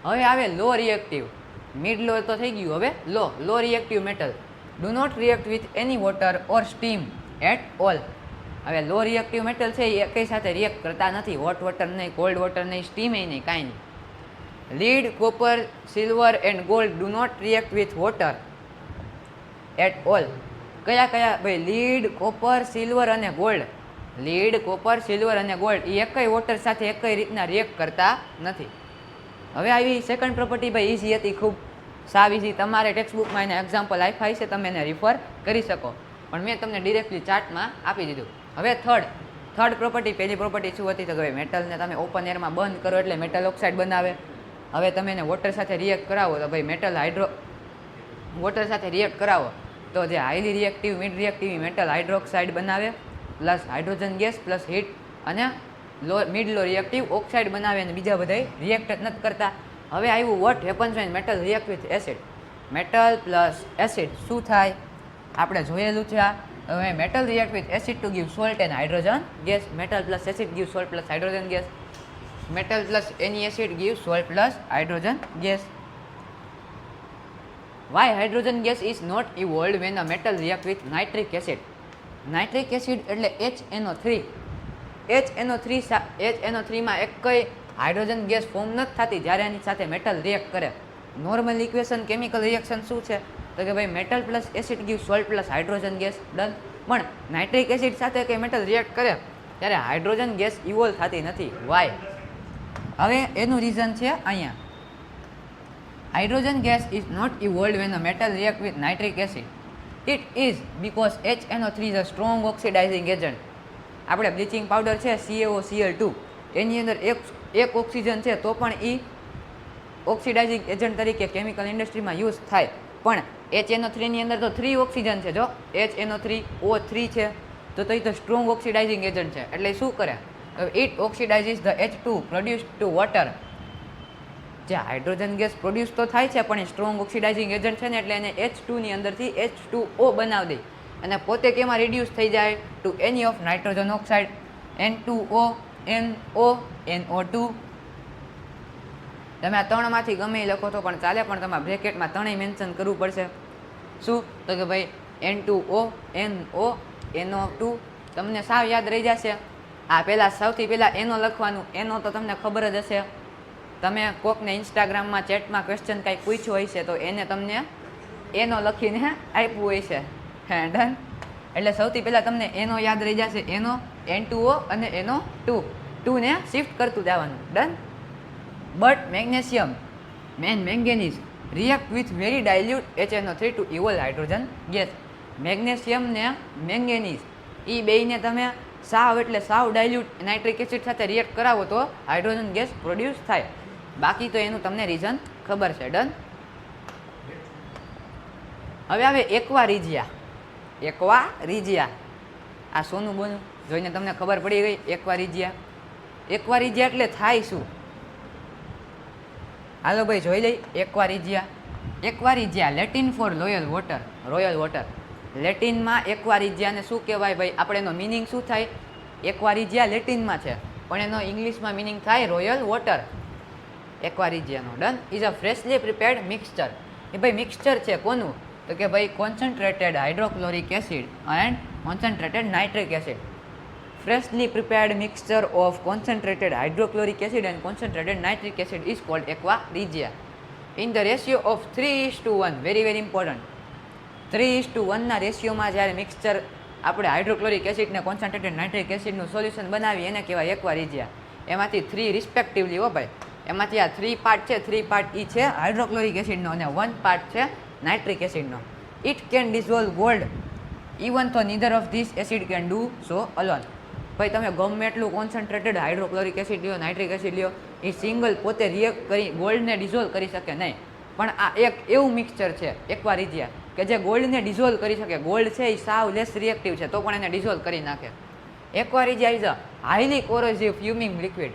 હવે આવે લો રિએક્ટિવ. મિડ લો તો થઈ ગયું, હવે low reactive metal do not react with any water or steam at all. હવે લો રિએક્ટિવ મેટલ છે એ કઈ સાથે રિએક્ટ કરતા નથી, હોટ વોટર નહીં, કોલ્ડ વોટર નહીં, સ્ટીમ નહીં, કાંઈ નહીં. Lead, copper, silver and gold do not react with water at all. કયા ભાઈ? લીડ, કોપર, સિલ્વર અને ગોલ્ડ. લીડ, કોપર, સિલ્વર અને ગોલ્ડ એ એકય વોટર સાથે એકય રીતના રિએક્ટ કરતા નથી. હવે આવી સેકન્ડ પ્રોપર્ટી ભાઈ ઇઝી હતી, ખૂબ સાવ ઇઝી. તમારે ટેક્સ્ટબુકમાં એના એક્ઝામ્પલ આપ્યા છે, તમે એને રિફર કરી શકો, પણ મેં તમને ડિરેક્ટલી ચાર્ટમાં આપી દીધું. હવે થર્ડ પ્રોપર્ટી. પહેલી પ્રોપર્ટી શું હતી? તો ભાઈ મેટલને તમે ઓપન એરમાં બંધ કરો એટલે મેટલ ઓક્સાઇડ બનાવે. હવે તમે એને વોટર સાથે રિએક્ટ કરાવો તો ભાઈ વોટર સાથે રિએક્ટ કરાવો તો જે highly reactive, mid reactive metal hydroxide બનાવે plus hydrogen gas plus heat, અને મિડ લો રિએક્ટિવ ઓક્સાઇડ બનાવે અને બીજા બધા રિએક્ટ જ નથી કરતા. હવે આવ્યું what happens when metal react with acid. Metal plus acid શું થાય? આપણે જોયેલું છે આ. હવે metal react with acid to give salt and hydrogen gas. Metal plus acid give salt plus hydrogen gas. Metal plus any acid give salt plus hydrogen gas. Why hydrogen gas is not evolved when a metal react with nitric acid. Nitric acid એટલે HNO3. HNO3માં એક કઈ hydrogen gas form નથી થતી જ્યારે એની સાથે metal react કરે. Normal equation chemical reaction શું છે તો કે ભાઈ metal plus acid give salt plus hydrogen gas. Done. પણ નાઇટ્રિક એસિડ સાથે કંઈ મેટલ રિએક્ટ કરે ત્યારે હાઇડ્રોજન ગેસ ઇવોલ્વ થતી નથી. વાય? હવે એનું રીઝન છે અહીંયા. Hydrogen gas is not evolved when a metal react with nitric acid. It is because HNO3 is a strong oxidizing agent. આપણે બ્લીચિંગ પાવડર છે CaOCl2 એની અંદર એક ઓક્સિજન છે તો પણ એ ઓક્સિડાઇઝિંગ એજન્ટ તરીકે કેમિકલ ઇન્ડસ્ટ્રીમાં યુઝ થાય. પણ HNO3 ની અંદર તો 3 ઓક્સિજન છે. જો HNO3O3 છે તો એ તો સ્ટ્રોંગ ઓક્સિડાઇઝિંગ એજન્ટ છે. એટલે શું કરે? It oxidises the H2 produce to water. જે હાઇડ્રોજન ગેસ પ્રોડ્યુસ તો થાય છે પણ એ સ્ટ્રોંગ ઓક્સિડાઇઝિંગ એજન્ટ છે ને એટલે એને H2 ની અંદરથી H2O બનાવી દે અને પોતે કેમાં રિડ્યુસ થઈ જાય to any of nitrogen oxide N2O NO NO2. તમે આ ત્રણમાંથી ગમે એ લખો તો પણ ચાલે પણ તમારે બ્રેકેટમાં ત્રણેય મેન્શન કરવું પડશે. શું તો કે ભાઈ N2O NO NO2 તમને સાવ યાદ રહી જશે. આ પહેલાં સૌથી પહેલાં NO લખવાનું. NO તો તમને ખબર જ હશે. તમે કોકને ઇન્સ્ટાગ્રામમાં ચેટમાં ક્વેશ્ચન કાંઈ પૂછ્યું હોય છે તો એને તમને NO લખીને આપ્યું હોય છે. હે ડન. એટલે સૌથી પહેલાં તમને NO યાદ રહી જશે. NO N2O અને NO2 ને શિફ્ટ કરતું જવાનું. Done. But magnesium manganese react with very dilute HNO3 to evolve hydrogen gas. Magnesium ને મેંગેનીઝ એ બેયને તમે સાવ એટલે સાવ ડાયલ્યુટ નાઇટ્રિક એસિડ સાથે રિએક્ટ કરાવો તો હાઇડ્રોજન ગેસ પ્રોડ્યુસ થાય. બાકી તો એનું તમને રીઝન ખબર છે. ડન. હવે આવે એક્વા રીજિયા. આ સોનું બોનું જોઈને તમને ખબર પડી ગઈ. એક્વા રીજિયા એટલે થાય શું? હાલો ભાઈ જોઈ લઈ. Aqua regia Latin for royal water. લેટિનમાં એક્વા રીજિયાને શું કહેવાય ભાઈ? આપણે એનો મિનિંગ શું થાય? એક્વા રીજિયા લેટિનમાં છે પણ એનો ઇંગ્લિશમાં મિનિંગ થાય રોયલ વોટર. એક્વા રીજિયાનો. Done. Is a freshly prepared mixture. એ ભાઈ મિક્સચર છે કોનું? તો કે ભાઈ concentrated hydrochloric acid and concentrated nitric acid. Freshly prepared mixture of concentrated hydrochloric acid and concentrated nitric acid is called aqua regia in the ratio of 3:1. Very very important. 3:1ના રેશિયોમાં જ્યારે મિક્સચર આપણે hydrochloric acid ને concentrated nitric એસિડનું solution બનાવી એને કહેવાય aqua રીજિયા. એમાંથી 3 રિસ્પેક્ટિવલી હો ભાઈ. એમાંથી આ 3 પાર્ટ છે. 3 પાર્ટ એ છે હાઇડ્રોક્લોરિક એસિડનો અને 1 પાર્ટ છે નાઇટ્રિક એસિડનો. It can dissolve gold even though neither of these acid can do so alone. ભાઈ તમે ગમે એટલું કોન્સન્ટ્રેટેડ હાઇડ્રોક્લોરિક એસિડ લ્યો નાઇટ્રિક એસિડ લ્યો એ સિંગલ પોતે રિએક્ટ કરી ગોલ્ડને ડિઝોલ્વ કરી શકે નહીં. પણ આ એક એવું મિક્સચર છે એક્વા રીજિયા કે જે ગોલ્ડને ડિઝોલ્વ કરી શકે. ગોલ્ડ છે એ સાવ લેસ રિએક્ટિવ છે તો પણ એને ડિઝોલ્વ કરી નાખે. Aqua regia is a highly corrosive fuming liquid.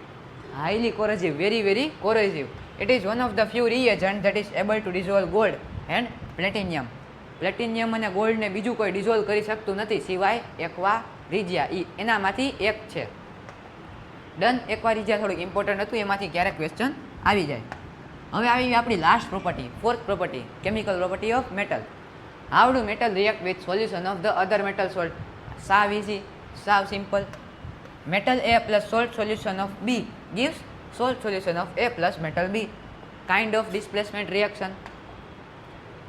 Highly corrosive, very very corrosive. It is one of the few reagent that is able to dissolve gold and platinum. Platinum અને ગોલ્ડને બીજું કોઈ ડિઝોલ્વ કરી શકતું નથી સિવાય એક્વા રીજિયા. એનામાંથી એક છે. ડન. એક્વા રીજિયા થોડુંક ઇમ્પોર્ટન્ટ હતું એમાંથી ક્યારેક ક્વેશ્ચન આવી જાય. હવે આવી આપણી last property, fourth property, chemical property of metal. How do metal react with solution of the other metal salt? સાવ ઇઝી, સાવ simple. Metal A plus salt solution of B gives salt solution of A plus metal B. Kind of displacement reaction.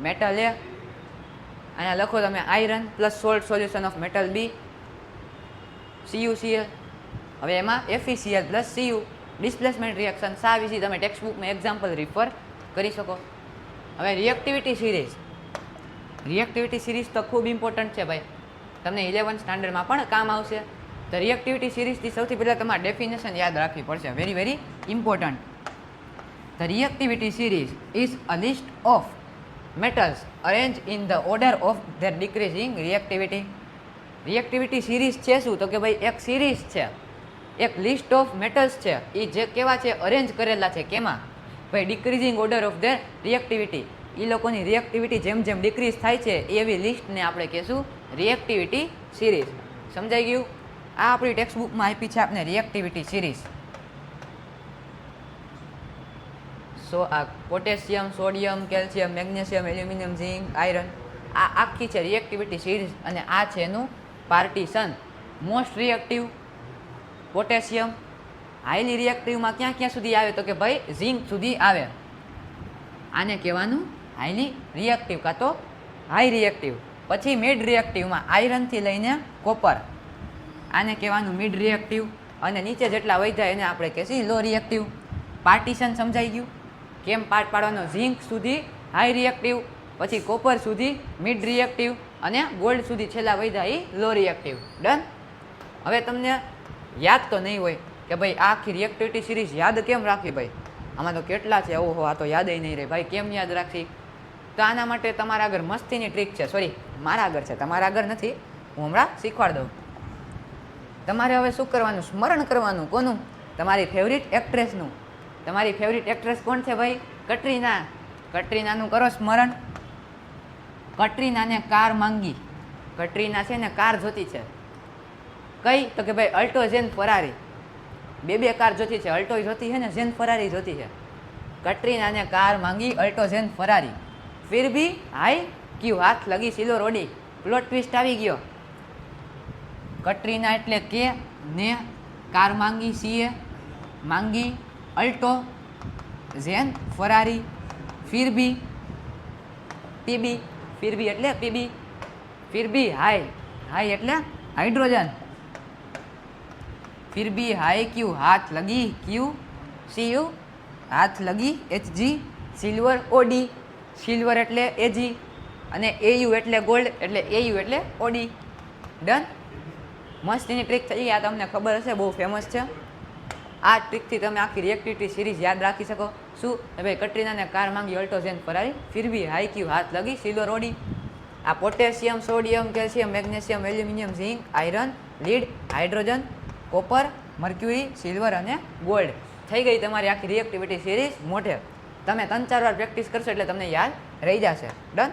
Metal A અહીંયા લખો તમે iron plus salt solution of metal B CuCl. હવે એમાં FeCl plus Cu displacement reaction. સાવ easy. તમે text બુકમાં example refer કરી શકો. હવે રિએક્ટિવિટી સિરીઝ તો ખૂબ ઇમ્પોર્ટન્ટ છે ભાઈ. તમને 11th સ્ટાન્ડર્ડમાં પણ કામ આવશે. તો રિએક્ટિવિટી સિરીઝથી સૌથી પહેલાં તમારે ડેફિનેશન યાદ રાખવી પડશે. Very very important. The reactivity series is a list of metals arranged in the order of their decreasing reactivity. Reactivity series છે શું? તો કે ભાઈ એક સિરીઝ છે, એક લિસ્ટ ઓફ મેટલ્સ છે. એ જે કેવા છે? અરેન્જ કરેલા છે. કેમાં? ભાઈ ડિક્રીઝિંગ ઓર્ડર ઓફ ધેર રિએક્ટિવિટી. એ લોકોની રિએક્ટિવિટી જેમ જેમ ડિક્રીઝ થાય છે એવી લિસ્ટને આપણે કહેશું રિએક્ટિવિટી સિરીઝ. સમજાઈ ગયું? આ આપણી ટેક્સ્ટ બુકમાં આપી છે આપણે reactivity series. Potassium, sodium, calcium, magnesium, aluminium, zinc, iron, આ આખી છે રિએક્ટિવિટી સિરીઝ અને આ છે એનું partition. Most reactive potassium, highly રિએક્ટિવમાં ક્યાં ક્યાં સુધી આવે તો કે ભાઈ ઝિંક સુધી આવે. આને કહેવાનું હાઈલી રિએક્ટિવ કાં તો હાઈ રિએક્ટિવ. પછી મિડ રિએક્ટિવમાં આયરનથી લઈને કોપર, આને કહેવાનું મિડ રિએક્ટિવ. અને નીચે જેટલા વધ્યા એને આપણે કહેશું લો રિએક્ટિવ. પાર્ટીશન સમજાઈ ગયું કેમ પાર્ટ પાડવાનો? ઝિંક સુધી હાઈ રિએક્ટિવ, પછી કોપર સુધી મિડ રિએક્ટિવ અને ગોલ્ડ સુધી છેલ્લા વધ્યા એ લો રિએક્ટિવ. ડન. હવે તમને યાદ તો નહીં હોય કે ભાઈ આ આખી રિએક્ટિવિટી સિરીઝ યાદ કેમ રાખવી ભાઈ? આમાં તો કેટલા છે, ઓહો આ તો યાદ નહીં રહે ભાઈ, કેમ યાદ રાખવી? તો આના માટે તમારા આગળ મસ્તીની ટ્રીક છે. સોરી, મારા આગળ છે, તમારા આગળ નથી, હું હમણાં શીખવાડ દઉં. તમારે હવે શું કરવાનું? સ્મરણ કરવાનું. કોનું? તમારી ફેવરિટ એક્ટ્રેસનું. તમારી ફેવરિટ એક્ટ્રેસ કોણ છે ભાઈ? કટરીના. કટરીનાનું કરો સ્મરણ. કટરીનાને કાર માંગી. કટરીના છે ને કાર જોતી છે. કઈ? તો કે ભાઈ અલ્ટો ઝેન ફરારી. બે કાર જોતી છે, અલ્ટો જોતી છે ને ઝેન ફરારી જોતી છે. કટરીનાને કાર માંગી અલ્ટો ઝેન ફરારી, ફિર ભી હાઈ ક્યુ હાથ લગી સિલો રોડી. પ્લોટ ટ્વિસ્ટ આવી ગયો. કટરીના એટલે કે ને, કાર માંગી સીએ, માંગી અલ્ટો ઝેન ફરારી, ફિર ભી પીબી, ફિર ભી એટલે પીબી, ફિર ભી હાઈ, હાઈ એટલે હાઇડ્રોજન, ફિર ભી હાઈ ક્યુ હાથ લગી ક્યુ સીયુ, હાથ લગી એચજી, સિલ્વર ઓડી, સિલ્વર એટલે એજી અને એયુ એટલે ગોલ્ડ એટલે એયુ એટલે ઓડી. ડન. મસ્ત એની ટ્રીક થઈ. આ તમને ખબર હશે, બહુ ફેમસ છે. આ ટ્રીકથી તમે આખી રિએક્ટિવિટી સિરીઝ યાદ રાખી શકો. શું? ભાઈ કટરીનાને કાર માંગી અલ્ટો ઝેન ફરારી, ફિર ભી હાઈ ક્યુ હાથ લગી સિલ્વર ઓડી. આ potassium, sodium, calcium, magnesium, aluminium, zinc, iron, lead, hydrogen, copper, mercury, silver અને ગોલ્ડ. થઈ ગઈ તમારી આખી રિએક્ટિવિટી સિરીઝ મોઢે. તમે 3-4 વાર પ્રેક્ટિસ કરશો એટલે તમને યાદ રહી જશે. ડન.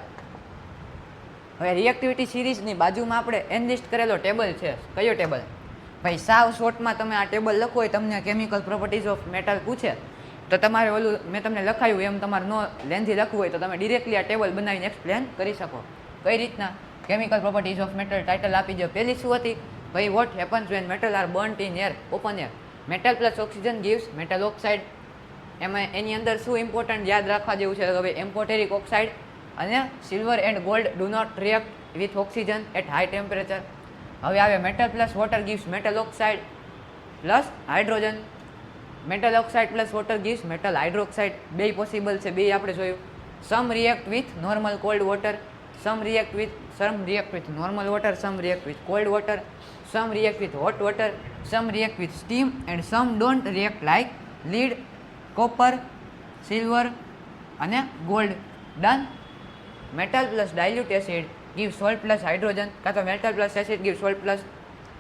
હવે રિએક્ટિવિટી સિરીઝની બાજુમાં આપણે એનલિસ્ટ કરેલો ટેબલ છે. કયો ટેબલ ભાઈ? સાવ શોર્ટમાં તમે આ ટેબલ લખો હોય, તમને કેમિકલ પ્રોપર્ટીઝ ઓફ મેટલ પૂછે તો તમારે ઓલું મેં તમને લખાયું એમ તમારે નો લેન્થી લખવું હોય તો તમે ડિરેક્ટલી આ ટેબલ બનાવીને એક્સપ્લેન કરી શકો. કઈ રીતના? Chemical properties of metal title આપી દો. પહેલી શું હતી ભાઈ? What happens when metal are burnt in air, open air. Metal plus oxygen gives metal oxide. એમાં એની અંદર શું ઇમ્પોર્ટન્ટ યાદ રાખવા જેવું છે? હવે એમ્ફોટેરિક ઓક્સાઇડ અને silver and gold do not react with oxygen at high temperature. હવે આવે metal plus water gives metal oxide plus hydrogen. Metal oxide plus water gives metal hydroxide. બે પોસિબલ છે, બે આપણે જોયું. Some react with normal cold water, some react with normal water, some react with cold water, some react with hot water, some react with steam and some don't react like lead, copper, silver અને gold. Done. Metal plus dilute acid give salt plus hydrogen, કાં તો metal plus acid give salt plus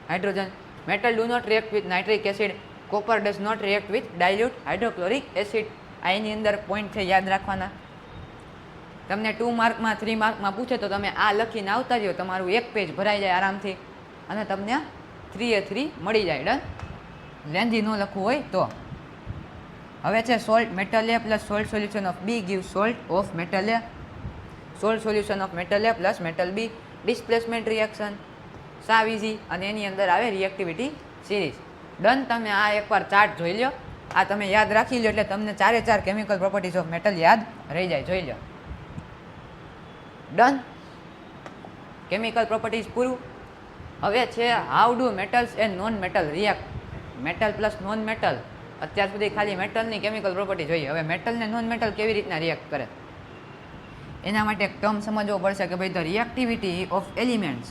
hydrogen. Metal do not react with nitric acid, copper does not react with dilute hydrochloric acid. આ એની અંદર point છે, યાદ રાખવાના. તમને 2 માર્કમાં 3 માર્કમાં પૂછે તો તમે આ લખીને આવતા રહ્યો, તમારું એક પેજ ભરાઈ જાય આરામથી અને તમને 3 મળી જાય. ડન. લેન્ધી ન લખવું હોય તો. હવે છે salt. Metal A plus salt solution of B give salt of metal A, salt solution of metal A plus metal B. Displacement reaction, સાવ ઇઝી. અને એની અંદર આવે રિએક્ટિવિટી સિરીઝ. ડન. તમે આ એકવાર ચાર્ટ જોઈ લો, આ તમે યાદ રાખી લો એટલે તમને 4 કેમિકલ પ્રોપર્ટીઝ ઓફ મેટલ યાદ રહી જાય. જોઈ લો. ડન. કેમિકલ પ્રોપર્ટીઝ પૂરું. હવે છે how do metals and non metal react. Metal plus non metal. અત્યાર સુધી ખાલી મેટલની કેમિકલ પ્રોપર્ટી જોઈએ. હવે મેટલ ને નોન મેટલ કેવી રીતના રિએક્ટ કરે એના માટે એક ટર્મ સમજવો પડશે કે ભાઈ the reactivity of elements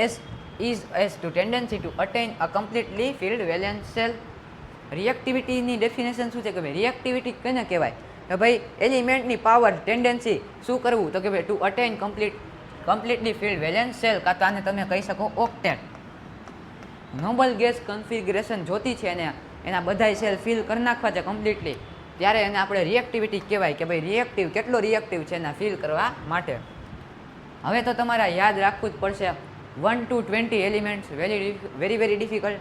is as to tendency to attain a completely filled valence shell. રિએક્ટિવિટીની ડેફિનેશન શું છે કે ભાઈ રિએક્ટિવિટી કેને કહેવાય? તો ભાઈ એલિમેન્ટની પાવર, ટેન્ડન્સી શું કરવું? તો કે ભાઈ to attain completely filled valence shell, કાં તો આને તમે કહી શકો ઓક્ટેટ. નોબલ ગેસ કન્ફિગરેશન જોતી છે એને, એના બધાય સેલ ફિલ કરી નાખવા છે કમ્પ્લીટલી, ત્યારે એને આપણે રિએક્ટિવિટી કહેવાય કે ભાઈ રિએક્ટિવ કેટલો રિએક્ટિવ છે એના ફિલ કરવા માટે. હવે તો તમારે યાદ રાખવું જ પડશે. 1 to 20 એલિમેન્ટ્સ વેરી ડિફિકલ્ટ.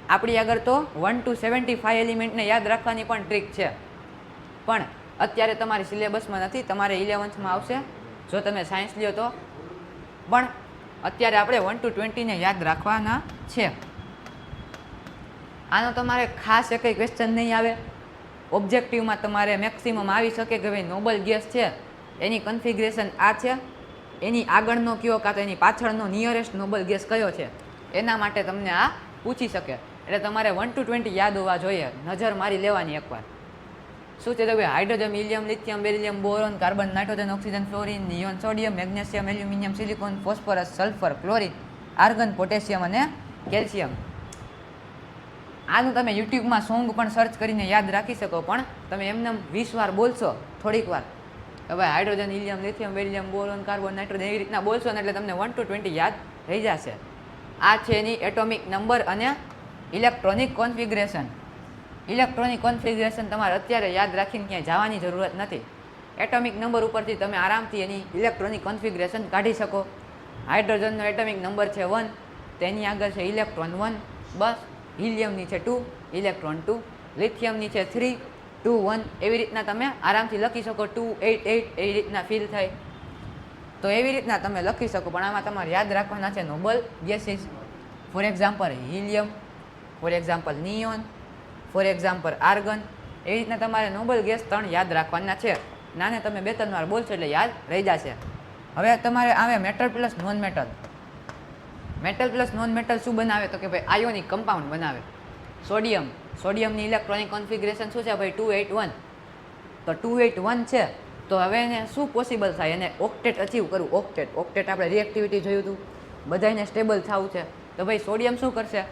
આપણી આગળ તો 1 to 75 એલિમેન્ટને યાદ રાખવાની પણ ટ્રીક છે. પણ અત્યારે તમારી સિલેબસમાં નથી, તમારે 11થમાં આવશે જો તમે સાયન્સ લ્યો તો. પણ અત્યારે આપણે 1 to 20 ને યાદ રાખવાના છે. આનો તમારે ખાસ કંઈ ક્વેશ્ચન નહીં આવે. ઓબ્જેક્ટિવમાં તમારે મેક્સિમમ આવી શકે કે ભાઈ નોબલ ગેસ છે એની કન્ફિગ્રેશન આ છે, એની આગળનો કયો કાં તો એની પાછળનો નિયરેસ્ટ નોબલ ગેસ કયો છે, એના માટે તમને આ પૂછી શકે. એટલે તમારે 1 to 20 યાદ હોવા જોઈએ, નજર મારી લેવાની એકવાર. શું છે તો ભાઈ hydrogen, helium, lithium, beryllium, boron, carbon, nitrogen, oxygen, fluorine, neon, sodium, magnesium, aluminium, silicon, phosphorus, sulphur, chlorine, argon, potassium અને કેલ્શિયમ. આનું તમે યુટ્યુબમાં સોંગ પણ સર્ચ કરીને યાદ રાખી શકો, પણ તમે એમને 20 વાર બોલશો થોડીક વાર હવે hydrogen, helium, lithium, beryllium, boron, carbon, nitrogen એવી રીતના બોલશો ને એટલે તમને 1 to 20 યાદ રહી જશે. આ છે એની એટોમિક નંબર અને ઇલેક્ટ્રોનિક કોન્ફિગરેશન. ઇલેક્ટ્રોનિક કોન્ફિગરેશન તમારે અત્યારે યાદ રાખીને ક્યાંય જવાની જરૂરત નથી. એટોમિક નંબર ઉપરથી તમે આરામથી એની ઇલેક્ટ્રોનિક કોન્ફિગરેશન કાઢી શકો. હાઇડ્રોજનનો એટોમિક નંબર છે 1, તેની આગળ છે ઇલેક્ટ્રોન 1, બસ. હિલિયમની છે 2, ઇલેક્ટ્રોન 2, લિથિયમની છે 3, 2, 1 એવી રીતના તમે આરામથી લખી શકો. 2, 8, 8 એવી રીતના ફીલ થાય તો એવી રીતના તમે લખી શકો. પણ આમાં તમારે યાદ રાખવાના છે noble gases. For example helium, for example neon, for example argon. એવી રીતના તમારે નોબલ ગેસ 3 યાદ રાખવાના છે. નાને તમે 2-3 વાર બોલશો એટલે યાદ રહી જશે. હવે તમારે આવે metal plus non metal. Metal plus non metal શું બનાવે તો કે ભાઈ આયોનિક કમ્પાઉન્ડ બનાવે. સોડિયમ, સોડિયમની ઇલેક્ટ્રોનિક કોન્ફિગરેશન શું છે ભાઈ 281. તો 281 છે તો હવે એને શું પોસિબલ થાય, એને ઓક્ટેટ અચીવ કરવું. ઓક્ટેટ આપણે રિએક્ટિવિટી જોયું હતું, બધાને સ્ટેબલ થવું છે. તો ભાઈ સોડિયમ શું કરશે,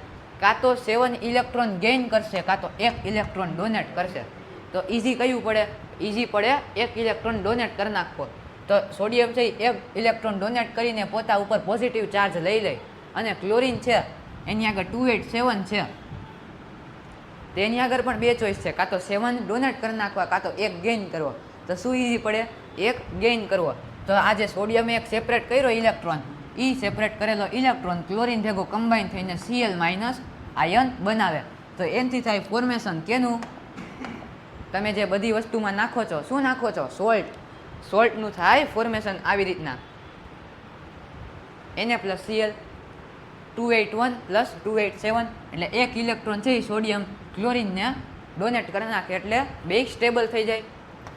કાં તો 7 ઇલેક્ટ્રોન ગેઇન કરશે કાં તો 1 ઇલેક્ટ્રોન ડોનેટ કરશે. તો ઇઝી કયું પડે, ઇઝી પડે 1 ઇલેક્ટ્રોન ડોનેટ કરી નાખવો. તો સોડિયમ છે 1 ઇલેક્ટ્રોન ડોનેટ કરીને પોતા ઉપર પોઝિટિવ ચાર્જ લઈ લે. અને ક્લોરિન છે એની આગળ 287 છે, તેની આગળ પણ 2 ચોઈસ છે, કાં તો 7 ડોનેટ કરી નાખવા કાં તો 1 ગેઇન કરવો. તો શું ઇઝી પડે, 1 ગેઇન કરવો. તો આ જે સોડિયમે એક સેપરેટ કર્યો ઇલેક્ટ્રોન, એ સેપરેટ કરેલો ઇલેક્ટ્રોન ક્લોરિન ભેગો કમ્બાઈન થઈને Cl માઇનસ આયન બનાવે. તો એનાથી થાય ફોર્મેશન કેનું, તમે જે બધી વસ્તુમાં નાખો છો, શું નાખો છો, સોલ્ટ. સોલ્ટનું થાય ફોર્મેશન આવી રીતના Na પ્લસ Cl 281 પ્લસ 287 એટલે 1 ઇલેક્ટ્રોન છે એ સોડિયમ ક્લોરિનને ડોનેટ કરી નાખે એટલે 2 સ્ટેબલ થઈ જાય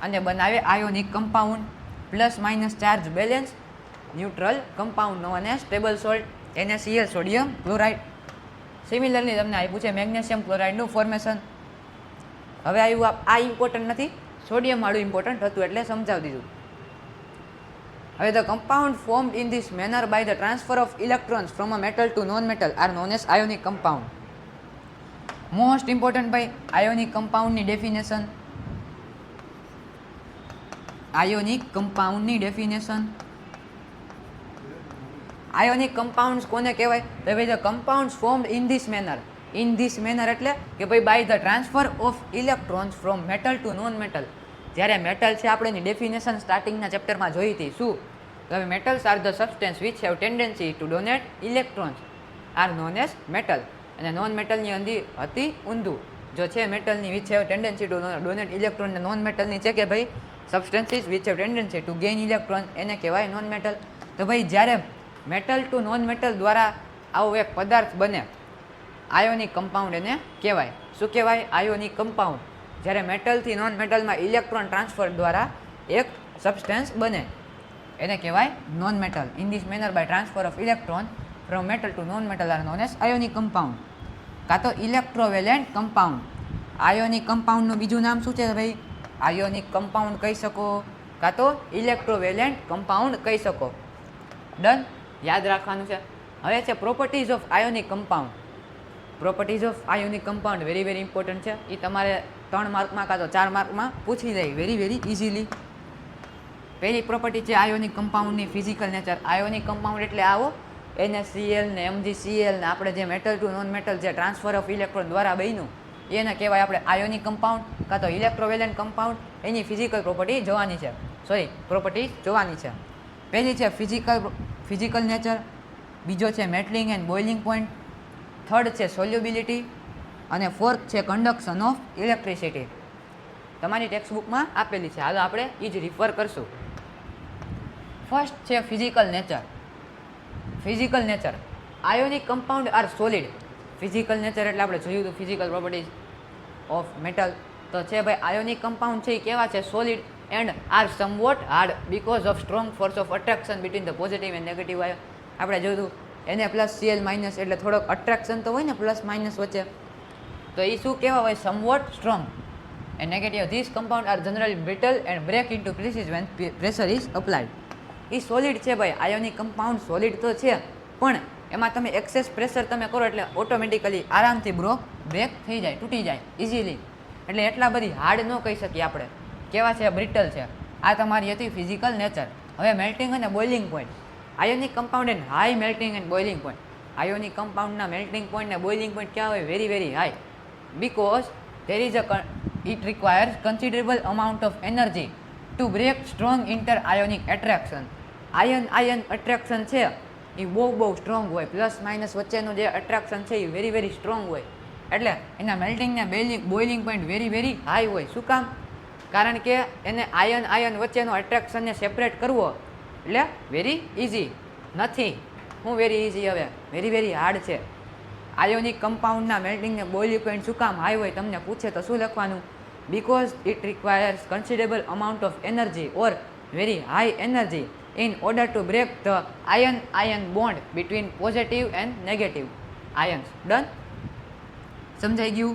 અને બનાવે ionic compound. Plus minus charge balance, neutral compound અને stable salt NaCl sodium chloride. Similarly તમને આપ્યું છે મેગ્નેશિયમ ક્લોરાઇડનું ફોર્મેશન. હવે આવ્યું આ ઇમ્પોર્ટન્ટ નથી, સોડિયમ વાળું ઇમ્પોર્ટન્ટ હતું એટલે સમજાવી દીધું. હવે the compound formed in this manner by the transfer of electrons from a metal to non-metal are known as ionic compound. Most important by ionic compound ની definition. Ionic compound ની definition. Ionic compounds કોને કહેવાય તો ભાઈ the compounds formed in this manner. In this manner એટલે કે ભાઈ by the transfer of electrons from metal to non-metal. જ્યારે મેટલ છે આપણે એની ડેફિનેશન સ્ટાર્ટિંગના ચેપ્ટરમાં જોઈ હતી. શું તો હવે metals are the substance which have tendency to donate electrons are known as metal. અને નોન મેટલની અંદી હતી ઊંધું. જો છે મેટલની which have tendency to donate electron ને નોન મેટલની છે કે ભાઈ substances which have tendency to gain electron, એને કહેવાય નોન મેટલ. તો ભાઈ જ્યારે મેટલ ટુ નોન મેટલ દ્વારા આવો એક પદાર્થ બને આયોનિક કમ્પાઉન્ડ એને કહેવાય. શું કહેવાય, આયોનિક કમ્પાઉન્ડ. જ્યારે મેટલથી નોન મેટલમાં ઇલેક્ટ્રોન ટ્રાન્સફર દ્વારા એક સબસ્ટેન્સ બને એને કહેવાય non metal. In this manner by transfer of electron from metal to non metal are known as ionic compound કાં તો ઇલેક્ટ્રોવેલેન્ટ કમ્પાઉન્ડ. આયોનિક કમ્પાઉન્ડનું બીજું નામ શું છે ભાઈ, આયોનિક કમ્પાઉન્ડ કહી શકો કાં તો ઇલેક્ટ્રોવેલેન્ટ કમ્પાઉન્ડ કહી શકો. ડન, યાદ રાખવાનું છે. હવે છે properties of ionic compound. Properties of ionic compound very important છે. એ તમારે 3 માર્કમાં કાં તો 4 માર્કમાં પૂછી લે વેરી ઇઝીલી. પહેલી પ્રોપર્ટી છે આયોનિક કમ્પાઉન્ડની ફિઝિકલ નેચર. આયોનિક કમ્પાઉન્ડ એટલે આવો NaCl ને MgCl ને આપણે જે મેટલ ટુ નોન મેટલ જે ટ્રાન્સફર ઓફ ઇલેક્ટ્રોન દ્વારા બન્યું એને કહેવાય આપણે આયોનિક કમ્પાઉન્ડ કાં તો ઇલેક્ટ્રોવેલેન્ટ કમ્પાઉન્ડ. એની ફિઝિકલ પ્રોપર્ટી જોવાની છે, પ્રોપર્ટી જોવાની છે. પહેલી છે ફિઝિકલ નેચર, બીજો છે metalling and boiling point, third છે સોલ્યુબિલિટી અને ફોર્થ છે કન્ડક્શન ઓફ ઇલેક્ટ્રિસિટી. તમારી ટેક્સ્ટ બુકમાં આપેલી છે. હાલો આપણે એ જ રિફર કરશું. ફર્સ્ટ છે physical nature. Physical nature, ionic compound are solid. Physical nature એટલે આપણે જોયું હતું ફિઝિકલ પ્રોપર્ટીઝ ઓફ મેટલ. તો છે ભાઈ આયોનિક કમ્પાઉન્ડ છે એ કેવા છે? Solid and are somewhat hard because of strong force of attraction between the positive and negative ion. આપણે જોયું હતું Na+Cl- એટલે થોડોક અટ્રેક્શન તો હોય ને પ્લસ માઇનસ વચ્ચે, તો એ શું કહેવા હોય? Somewhat strong and negative. This compound are generally brittle and break into pieces when pressure is applied. એ સોલિડ છે ભાઈ, આયોનિક કમ્પાઉન્ડ સોલિડ તો છે, પણ એમાં તમે એક્સેસ પ્રેશર તમે કરો એટલે ઓટોમેટિકલી આરામથી બ્રેક થઈ જાય, તૂટી જાય ઇઝીલી. એટલે એટલા બધી હાર્ડ ન કહી શકીએ આપણે, કેવા છે? બ્રિટલ છે. આ તમારી હતી ફિઝિકલ નેચર. હવે મેલ્ટિંગ અને boiling point. Ionic compound and high melting and boiling point. Ionic કમ્પાઉન્ડના મેલ્ટિંગ પોઈન્ટ ને બોઇલિંગ પોઈન્ટ ક્યાં હોય? Very very high, because there is it requires considerable amount of energy to break strong inter-ionic attraction. Ion attraction છે એ બહુ strong હોય, plus minus વચ્ચેનું જે અટ્રેક્શન છે એ વેરી વેરી સ્ટ્રોંગ હોય, એટલે એના મેલ્ટિંગ ને boiling point very very high હોય. શું કામ? કારણ કે એને આયન વચ્ચેનો અટ્રેક્શનને સેપરેટ કરવો એટલે વેરી ઇઝી નથી. હું વેરી ઇઝી? હવે વેરી વેરી હાર્ડ છે. આયોનિક કમ્પાઉન્ડના મેલ્ટિંગ ને બોઇલિંગ પોઈન્ટ શું કામ હાઈ હોય તમને પૂછે તો શું લખવાનું? Because it requires considerable amount of energy or very high energy in order to break the ion bond between positive and negative ions. Done? સમજાઈ ગયું?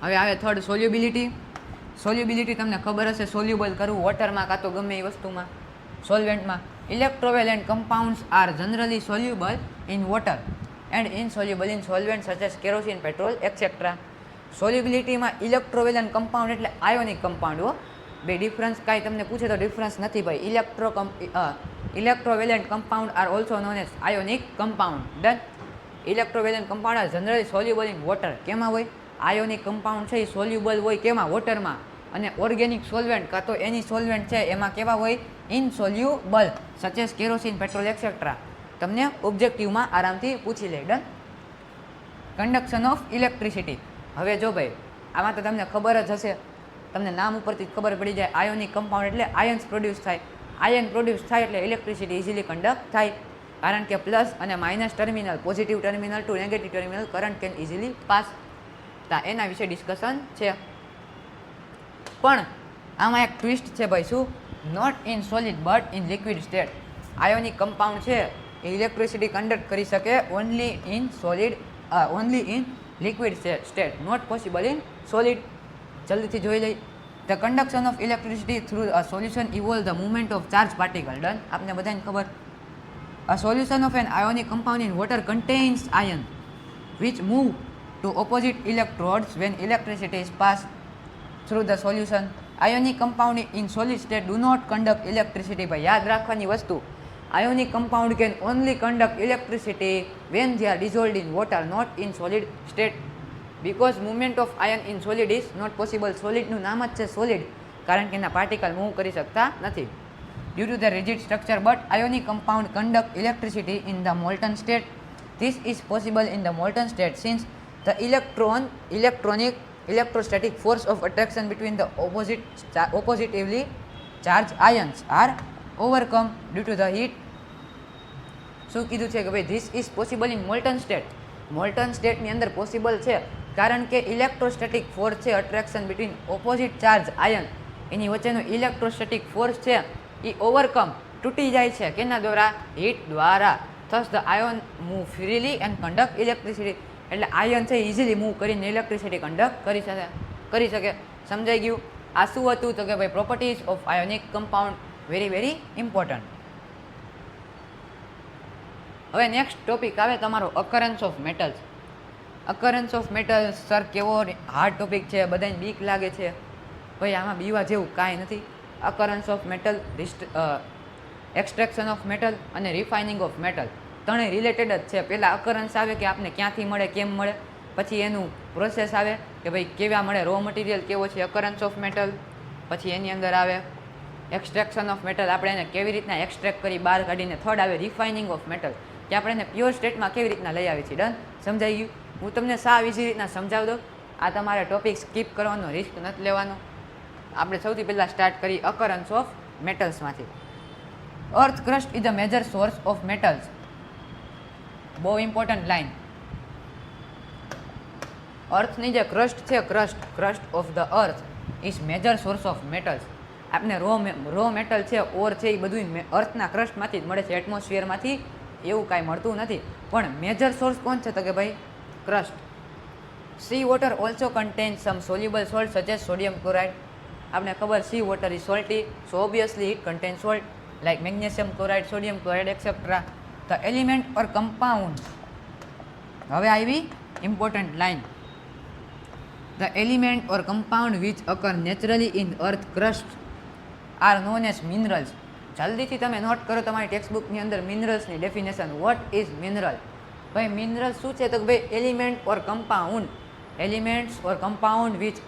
હવે આવે થર્ડ સોલ્યુબિલિટી. સોલ્યુબિલિટી તમને ખબર હશે, સોલ્યુબલ કરવું વોટરમાં કાં તો ગમે એ વસ્તુમાં, સોલ્વેન્ટમાં. Electrovalent compounds are generally soluble in water and insoluble in solvent such as kerosene, petrol etcetera. સોલ્યુબિલિટીમાં ઇલેક્ટ્રોવેલેન્ટ કમ્પાઉન્ડ એટલે આયોનિક કમ્પાઉન્ડ હો. બે ડિફરન્સ કાંઈ તમને પૂછે તો ડિફરન્સ નથી ભાઈ. Electrovalent compound are also known as ionic compound. Done? Electrovalent compound are generally soluble in water. કેમાં હોય? આયોનિક કમ્પાઉન્ડ છે એ સોલ્યુબલ હોય કેમાં? વોટરમાં. અને ઓર્ગેનિક સોલ્વેન્ટ કાં તો એની સોલ્વેન્ટ છે એમાં કેવા હોય? ઇનસોલ્યુબલ સચ એઝ કેરોસીન, પેટ્રોલ એક્સેટ્રા. તમને ઓબ્જેક્ટિવમાં આરામથી પૂછી લે. ડન? Conduction of electricity. હવે જો ભાઈ આમાં તો તમને ખબર જ હશે, તમને નામ ઉપરથી ખબર પડી જાય. આયોનિક કમ્પાઉન્ડ એટલે આયન્સ પ્રોડ્યુસ થાય. આયન પ્રોડ્યુસ થાય એટલે ઇલેક્ટ્રિસિટી ઇઝીલી કન્ડક્ટ થાય, કારણ કે પ્લસ અને minus terminal, positive terminal to negative terminal current can easily pass. એના વિશે ડિસ્કશન છે. પણ આમાં એક ટ્વિસ્ટ છે ભાઈ. શું? Not in solid but in liquid state. Ionic compound છે એ ઇલેક્ટ્રિસિટી કન્ડક્ટ કરી શકે only in solid, only in liquid state, not possible in solid. જલ્દીથી જોઈ લઈ. The conduction of electricity through a solution evolve the movement of charge particle. Done? આપને બધાને ખબર. A solution of an ionic compound in water contains ion which move to opposite electrodes when electricity is pass through the solution. Ionic compound in solid state do not conduct electricity. ભાઈ યાદ રાખવાની વસ્તુ, ionic compound can only conduct electricity when they are dissolved in water, not in solid state. Because movement of ion in solid is not possible. સોલિડનું નામ જ છે solid, કારણ કે એના પાર્ટિકલ મૂવ કરી શકતા નથી due to the rigid structure. But ionic compound conduct electricity in the molten state. This is possible in the molten state since the electrostatic force of attraction between the oppositively charged ions are overcome due to the heat. શું કીધું છે કે ભાઈ this is possible in molten state. Molten સ્ટેટની અંદર possible છે કારણ કે ઇલેક્ટ્રોસ્ટેટિક ફોર્સ છે attraction between opposite charge ion, એની વચ્ચેનો ઇલેક્ટ્રોસ્ટેટિક ફોર્સ છે એ ઓવરકમ, તૂટી જાય છે કેના દ્વારા? હીટ દ્વારા. Thus the ion move freely and conduct electricity. એટલે આયન છે ઇઝીલી મૂવ કરીને ઇલેક્ટ્રિસિટી કન્ડક્ટ કરી શકે. સમજાઈ ગયું? આ શું હતું તો કે ભાઈ properties of ionic compound, very very important. હવે નેક્સ્ટ ટોપિક આવે તમારો occurrence of metals. Occurrence of metals sir કેવો હાર્ડ ટોપિક છે, બધાને બીક લાગે છે. ભાઈ આમાં બીવા જેવું કાંઈ નથી. Occurrence of metal, extraction of metal અને રિફાઇનિંગ ઓફ મેટલ ત્રણેય રિલેટેડ જ છે. પહેલાં અકરન્સ આવે કે આપને ક્યાંથી મળે, કેમ મળે, પછી એનું પ્રોસેસ આવે કે ભાઈ કેવા મળે, રો મટીરિયલ કેવો છે, અકરન્સ ઓફ મેટલ. પછી એની અંદર આવે એક્સટ્રેક્શન ઓફ મેટલ, આપણે એને કેવી રીતના એક્સટ્રેક્ટ કરી બહાર કાઢીને. થર્ડ આવે રિફાઇનિંગ ઓફ મેટલ, કે આપણે એને પ્યોર સ્ટેટમાં કેવી રીતના લઈ આવીએ છીએ. ડન? સમજાઈ ગયું? હું તમને સાવ ઇઝી રીતના સમજાવી દઉં. આ તમારે ટોપિક સ્કીપ કરવાનો રિસ્ક નથી લેવાનો. આપણે સૌથી પહેલાં સ્ટાર્ટ કરી અકરન્સ ઓફ મેટલ્સમાંથી. Earth crust is the major source of metals. બહુ ઇમ્પોર્ટન્ટ લાઇન. અર્થની જે ક્રસ્ટ છે, crust of the earth is major source of metals. આપને રો મેટલ છે, ઓર છે, એ બધું અર્થના ક્રસ્ટમાંથી જ મળે છે, એટમોસ્ફિયરમાંથી એવું કાંઈ મળતું નથી. પણ મેજર સોર્સ કોણ છે તો કે ભાઈ crust. Sea water also contains some soluble salt such as sodium chloride. આપણે ખબર sea water is salty, so obviously it contain salt like magnesium chloride, sodium chloride etcetera. The element or compound. હવે આવી important line. The element or compound which occur naturally in earth crust are known as minerals. જલ્દીથી તમે not કરો તમારી ટેક્સ્ટબુકની અંદર મિનરલ્સની definition. What is mineral? ભાઈ mineral શું છે તો ભાઈ element or compound. Elements or compound which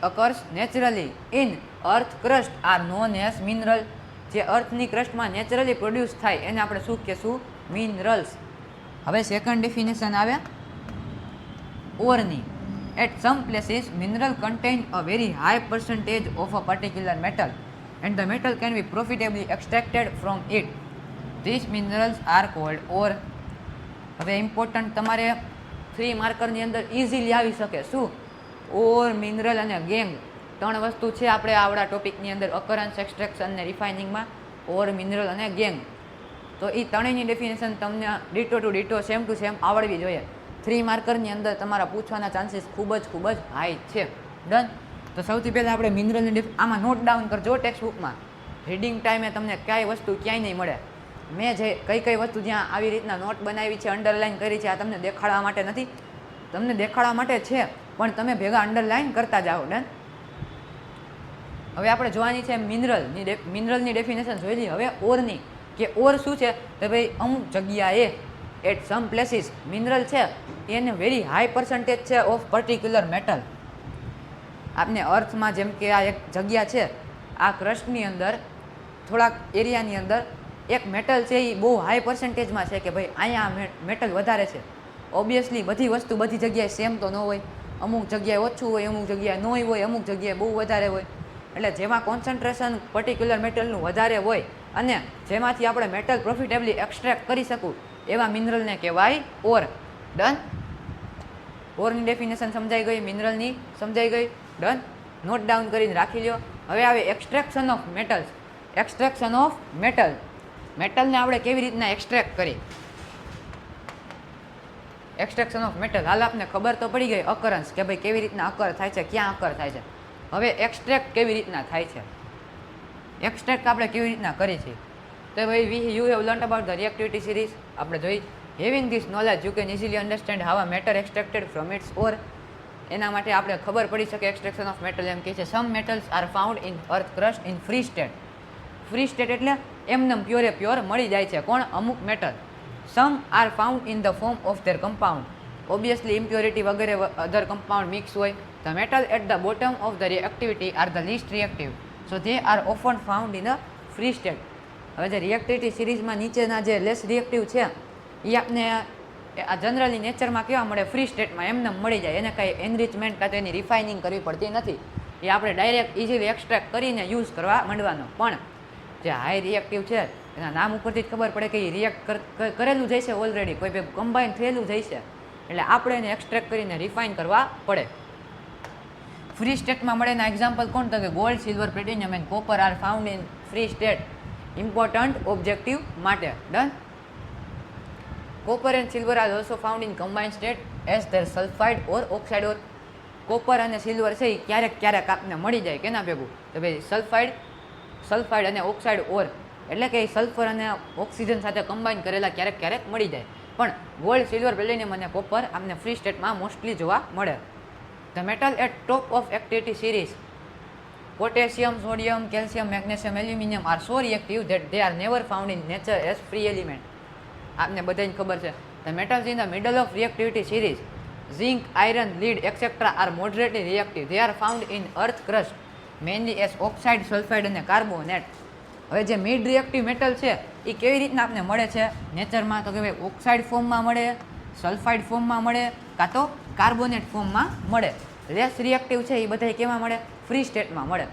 occurs naturally in earth crust are known as mineral. જે અર્થની ક્રસ્ટમાં નેચરલી પ્રોડ્યુસ થાય એને આપણે શું કહેશું? મિનરલ્સ. હવે સેકન્ડ ડેફિનેશન આવે ઓરની. At some places, mineral contain a very high percentage of a particular metal, and the metal can be profitably extracted from it. These minerals are called ore. હવે important તમારે 3 માર્કરની અંદર easily આવી શકે. શું? ઓર, mineral અને gang. 3 વસ્તુ છે આપણે આવડા ટોપિકની અંદર અકરન્સ, એક્સટ્રેક્શન અને રિફાઇનિંગમાં. ઓર, મિનરલ અને ગેંગ. તો એ ત્રણેયની ડેફિનેશન તમને ditto to ditto, same to same આવડવી જોઈએ. 3 માર્કરની અંદર તમારા પૂછવાના ચાન્સીસ ખૂબ જ હાઈ છે. ડન. તો સૌથી પહેલાં આપણે મિનરલની આમાં નોટ ડાઉન કરજો ટેક્સ્ટબુકમાં. રીડિંગ ટાઈમે તમને ક્યાંય વસ્તુ ક્યાંય નહીં મળે. મેં જે કઈ વસ્તુ જ્યાં આવી રીતના નોટ બનાવી છે, અંડરલાઇન કરી છે, આ તમને દેખાડવા માટે નથી, તમને દેખાડવા માટે છે, પણ તમે ભેગા અંડરલાઇન કરતા જાઓ. ડન. હવે આપણે જોવાની છે મિનરલની ડેફિનેશન જોઈ લઈએ. હવે ઓરની, કે ઓર શું છે તો ભાઈ અમુક જગ્યાએ એટ સમ પ્લેસીસ મિનરલ છે એને વેરી હાઈ પર્સન્ટેજ છે ઓફ પર્ટિક્યુલર મેટલ. આપને અર્થમાં જેમ કે આ એક જગ્યા છે, આ ક્રસ્ટની અંદર થોડાક એરિયાની અંદર એક મેટલ છે એ બહુ હાઈ પર્સન્ટેજમાં છે કે ભાઈ અહીંયા મેટલ વધારે છે. ઓબ્વિયસલી બધી વસ્તુ બધી જગ્યાએ સેમ તો ન હોય. અમુક જગ્યાએ ઓછું હોય, અમુક જગ્યાએ ન હોય, અમુક જગ્યાએ બહુ વધારે હોય. એટલે જેમાં કોન્સન્ટ્રેશન પર્ટિક્યુલર મેટલનું વધારે હોય અને જેમાંથી આપણે મેટલ પ્રોફિટેબલી એક્સટ્રેક્ટ કરી શકું એવા મિનરલને કહેવાય ઓર. ડન. ઓરની ડેફિનેશન સમજાઈ ગઈ, મિનરલની સમજાઈ ગઈ. ડન. નોટ ડાઉન કરીને રાખી લ્યો. હવે આવે extraction of metals. Extraction of મેટલને આપણે કેવી રીતના એક્સટ્રેક્ટ કરી. Extraction of metal. હાલ આપને ખબર તો પડી ગઈ અકરન્સ, કે ભાઈ કેવી રીતના અકર થાય છે, ક્યાં અકર થાય છે. હવે એક્સટ્રેક્ટ કેવી રીતના થાય છે, એક્સટ્રેક્ટ આપણે કેવી રીતના કરી છે તો ભાઈ you have learn about the reactivity series આપણે જોઈ. Having this knowledge you can easily understand how a matter extracted from its ore. એના માટે આપણે ખબર પડી શકે એક્સટ્રેક્શન ઓફ મેટલ એમ કહે છે. Some metals are found in earth crust in free state. Free state એટલે એમનેમ પ્યોર મળી જાય છે. કોણ? અમુક metal. Some are found in the form of their compound. Obviously impurity વગેરે અધર કમ્પાઉન્ડ મિક્સ હોય. The metal at the bottom of the reactivity are the least reactive, so they are often found in a free state. હવે જે reactivity સિરીઝમાં નીચેના જે less reactive છે એ આપને આ જનરલી નેચરમાં કેવા મળે? ફ્રી સ્ટેટમાં એમને મળી જાય. એને કાંઈ એનરિચમેન્ટ કાં તો એની રિફાઇનિંગ કરવી પડતી નથી. એ આપણે ડાયરેક્ટ ઇઝીલી એક્સટ્રેક્ટ કરીને યુઝ કરવા માંડવાનો. પણ જે હાઈ રિએક્ટિવ છે એના નામ ઉપરથી જ ખબર પડે કે એ રિએક્ટ કરેલું જાય છે ઓલરેડી, કોઈ ભેગું કમ્બાઈન થયેલું જાય છે. એટલે આપણે એને એક્સટ્રેક્ટ કરીને રિફાઇન કરવા પડે. ફ્રી સ્ટેટમાં મળેના એક્ઝામ્પલ કોણ? તો કે gold, silver, platinum and copper are found in free state. Important objective માટે. Done. Copper and silver are also found in combined state as their sulphide ore oxide ore. Copper અને silver છે એ ક્યારેક આપને મળી જાય. કેના ભેગું? તો ભાઈ સલ્ફાઇડ અને ઓક્સાઇડ ઓર, એટલે કે સલ્ફર અને ઓક્સિજન સાથે કમ્બાઈન કરેલા ક્યારેક મળી જાય. પણ ગોલ્ડ, સિલ્વર, પ્લેટિનિયમ અને કોપર આપને ફ્રી સ્ટેટમાં મોસ્ટલી જોવા મળે. The metal at top of activity series potassium, sodium, calcium, magnesium, aluminium are so reactive that they are never found in nature as free element. આપને બધાને ખબર છે. The metals in the middle of reactivity series zinc, iron, lead etcetera are moderately reactive. They are found in earth crust mainly as oxide, sulphide અને carbonate. હવે જે mid reactive metal છે એ કેવી રીતના આપને મળે છે નેચરમાં? તો કે ભાઈ ઓક્સાઇડ ફોર્મમાં મળે, સલ્ફાઇડ ફોર્મમાં મળે, કાં તો કાર્બોનેટ ફોર્મમાં મળે. લેસ રિએક્ટિવ છે એ બધા કેમાં મળે? ફ્રી સ્ટેટમાં મળે.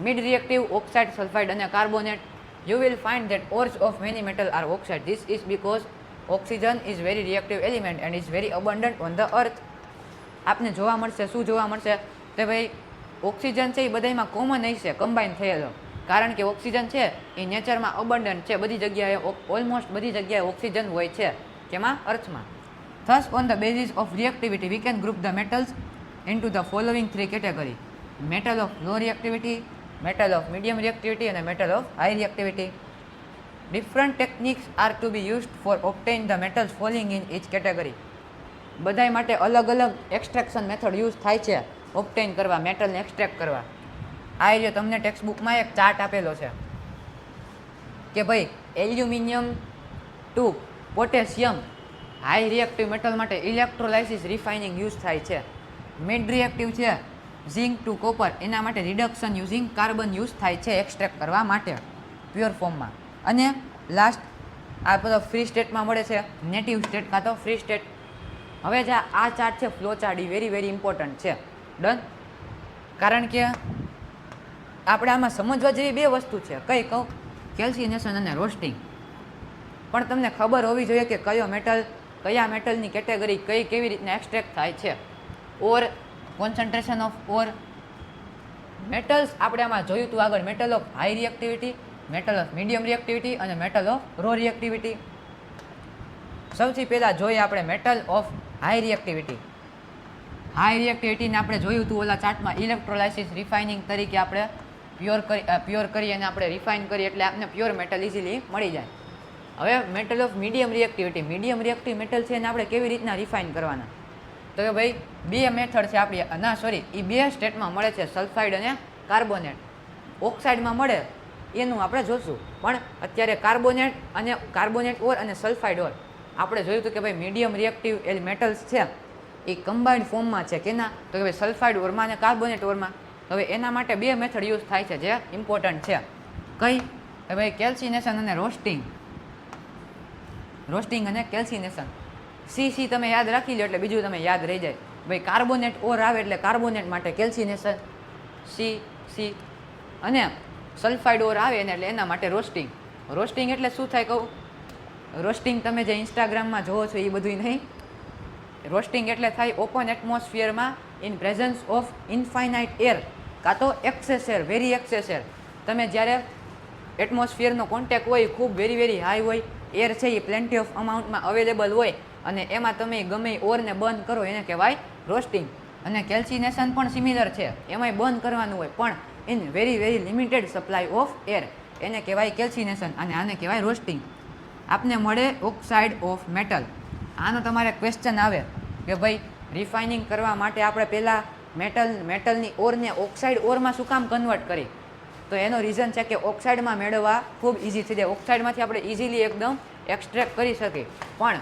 મિડ રિએક્ટિવ ઓક્સાઇડ, સલ્ફાઇડ અને carbonate. You will find that ores of many metal are oxide. This is because oxygen is very reactive element and is very abundant on the earth. આપને જોવા મળશે, શું જોવા મળશે? તો ભાઈ ઓક્સિજન છે એ બધામાં કોમન હશે, કમ્બાઈન થયેલો. કારણ કે ઓક્સિજન છે એ નેચરમાં અબન્ડન્ટ છે, બધી જગ્યાએ ઓલમોસ્ટ બધી જગ્યાએ ઓક્સિજન હોય છે. કેમાં? અર્થમાં. Thus on the basis of reactivity we can group the metals into the following three category: metal of low reactivity, metal of medium reactivity and metal of high reactivity. Different techniques are to be used for obtain the metals falling in each category. બધાય માટે અલગ અલગ extraction method use થાય છે ઓબ્ટેન કરવા, મેટલને extract કરવા. આ જે તમને ટેક્સ્ટ બુકમાં એક ચાર્ટ આપેલો છે કે ભાઈ aluminium to potassium high reactive metal માટે ઇલેક્ટ્રોલાઇસિસ રિફાઇનિંગ યુઝ થાય છે. મિડ રિએક્ટિવ છે ઝિંક ટુ કોપર, એના માટે રિડક્શન યુઝિંગ કાર્બન યુઝ થાય છે એક્સટ્રેક્ટ કરવા માટે પ્યોર ફોર્મમાં. અને લાસ્ટ આ બધો ફ્રી સ્ટેટમાં મળે છે, નેટિવ સ્ટેટ કાં તો ફ્રી સ્ટેટ. હવે જે આ ચાર્ટ છે ફ્લો ચાર્ટ એ વેરી વેરી ઇમ્પોર્ટન્ટ છે. ડન. કારણ કે આપણે આમાં સમજવા જેવી બે વસ્તુ છે. કઈ કહું? કેલ્સિનેશન અને રોસ્ટિંગ. પણ તમને ખબર હોવી જોઈએ કે કયો મેટલ, કયા મેટલની કેટેગરી કઈ કેવી રીતના એક્સટ્રેક્ટ થાય છે. Ore concentration of ore metals આપણે આમાં જોયું હતું આગળ, metal of high reactivity, metal of medium reactivity અને મેટલ ઓફ રો રિએક્ટિવિટી. સૌથી પહેલાં જોઈએ આપણે metal of high reactivity. High રિએક્ટિવિટીને આપણે જોયું હતું ઓલા ચાર્ટમાં, ઇલેક્ટ્રોલાઇસિસ રિફાઇનિંગ તરીકે આપણે પ્યોર કરી અને આપણે રિફાઇન કરીએ એટલે આપણને પ્યોર મેટલ ઇઝીલી મળી જાય. હવે metal of medium reactivity, medium reactive metal છે એને આપણે કેવી રીતના રિફાઇન કરવાના? તો કે ભાઈ બે મેથડ છે આપણી, એ બે સ્ટેટમાં મળે છે, સલ્ફાઇડ અને કાર્બોનેટ. ઓક્સાઇડમાં મળે એનું આપણે જોશું, પણ અત્યારે કાર્બોનેટ ઓર અને સલ્ફાઇડ ઓર આપણે જોયું હતું કે ભાઈ મીડિયમ રિએક્ટિવ મેટલ્સ છે એ કમ્બાઇન્ડ ફોર્મમાં છે. કેના? તો કે ભાઈ સલ્ફાઇડ ઓરમાં અને કાર્બોનેટ ઓરમાં. હવે એના માટે બે મેથડ યુઝ થાય છે જે ઇમ્પોર્ટન્ટ છે. કઈ? કે ભાઈ કેલ્સિનેશન અને રોસ્ટિંગ. રોસ્ટિંગ અને કેલ્સિનેશન. સી તમે યાદ રાખી લો એટલે બીજું તમે યાદ રહી જાય. ભાઈ કાર્બોનેટ ઓર આવે એટલે કાર્બોનેટ માટે કેલ્સિનેશન સી અને સલ્ફાઇડ ઓર આવે ને એટલે એના માટે રોસ્ટિંગ. રોસ્ટિંગ એટલે શું થાય કહું? રોસ્ટિંગ તમે જે ઇન્સ્ટાગ્રામમાં જોવો છો એ બધું નહીં. રોસ્ટિંગ એટલે થાય ઓપન એટમોસ્ફિયરમાં in presence of infinite air કાં તો excess air, very excess air. તમે જ્યારે એટમોસ્ફિયરનો કોન્ટેક્ટ હોય ખૂબ વેરી હાઈ હોય, એર છે એ પ્લેન્ટી ઓફ અમાઉન્ટમાં અવેલેબલ હોય અને એમાં તમે ગમે ઓરને બંધ કરો એને કહેવાય રોસ્ટિંગ. અને કેલ્સિનેશન પણ સિમિલર છે, એમાંય બંધ કરવાનું હોય પણ in very limited supply of air, એને કહેવાય કેલ્સિનેશન અને આને કહેવાય રોસ્ટિંગ. આપને મળે ઓક્સાઇડ ઓફ મેટલ. આનો તમારે ક્વેશ્ચન આવે કે ભાઈ રિફાઇનિંગ કરવા માટે આપણે પહેલાં મેટલની ઓરને ઓક્સાઇડ ઓરમાં શું કામ કન્વર્ટ કરી? તો એનો રીઝન છે કે ઓક્સાઇડમાં મેળવવા ખૂબ ઇઝી થઈ જાય, ઓક્સાઇડમાંથી આપણે ઇઝીલી એકદમ એક્સટ્રેક્ટ કરી શકીએ. પણ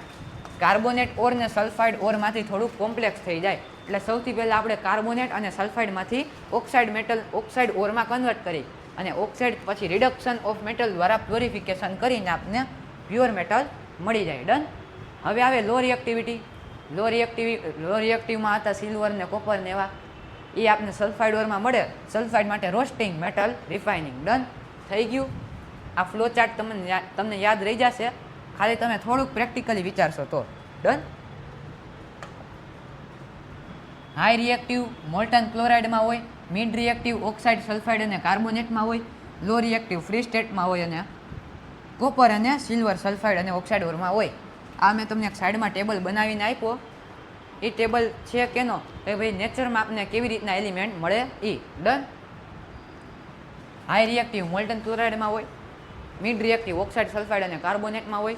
કાર્બોનેટ ઓર ને સલ્ફાઇડ ઓરમાંથી થોડુંક કોમ્પ્લેક્સ થઈ જાય એટલે સૌથી પહેલાં આપણે કાર્બોનેટ અને સલ્ફાઇડમાંથી ઓક્સાઇડ ઓરમાં કન્વર્ટ કરી અને ઓક્સાઇડ પછી રિડક્શન ઓફ મેટલ દ્વારા પ્યોરિફિકેશન કરીને આપને પ્યોર મેટલ મળી જાય. ડન. હવે આવે લો રિએક્ટિવિટી. લો રિએક્ટિવમાં હતા સિલ્વર ને કોપર ને એવા, એ આપને સલ્ફાઇડ ઓરમાં મળે. સલ્ફાઇડ માટે રોસ્ટિંગ, મેટલ રિફાઇનિંગ. ડન. થઈ ગયું. આ ફ્લો ચાર્ટ તમને યાદ રહી જશે, ખાલી તમે થોડુંક પ્રેક્ટિકલી વિચારશો તો. ડન. હાઈ રિએક્ટિવ મોલ્ટન ક્લોરાઇડમાં હોય, મિડ રિએક્ટિવ ઓક્સાઇડ, સલ્ફાઇડ અને કાર્બોનેટમાં હોય, લો રિએક્ટિવ ફ્રી સ્ટેટમાં હોય અને કોપર અને સિલ્વર સલ્ફાઇડ અને ઓક્સાઇડ ઓરમાં હોય. આ મેં તમને એક સાઈડમાં ટેબલ બનાવીને આપ્યો. એ ટેબલ છે કેનો? કે ભાઈ નેચરમાં આપને કેવી રીતના એલિમેન્ટ મળે એ. ડન. હાઈ રિએક્ટિવ મોલ્ટન ક્લોરાઇડમાં હોય, મિડ રિએક્ટિવ ઓક્સાઇડ, સલ્ફાઇડ અને કાર્બોનેટમાં હોય,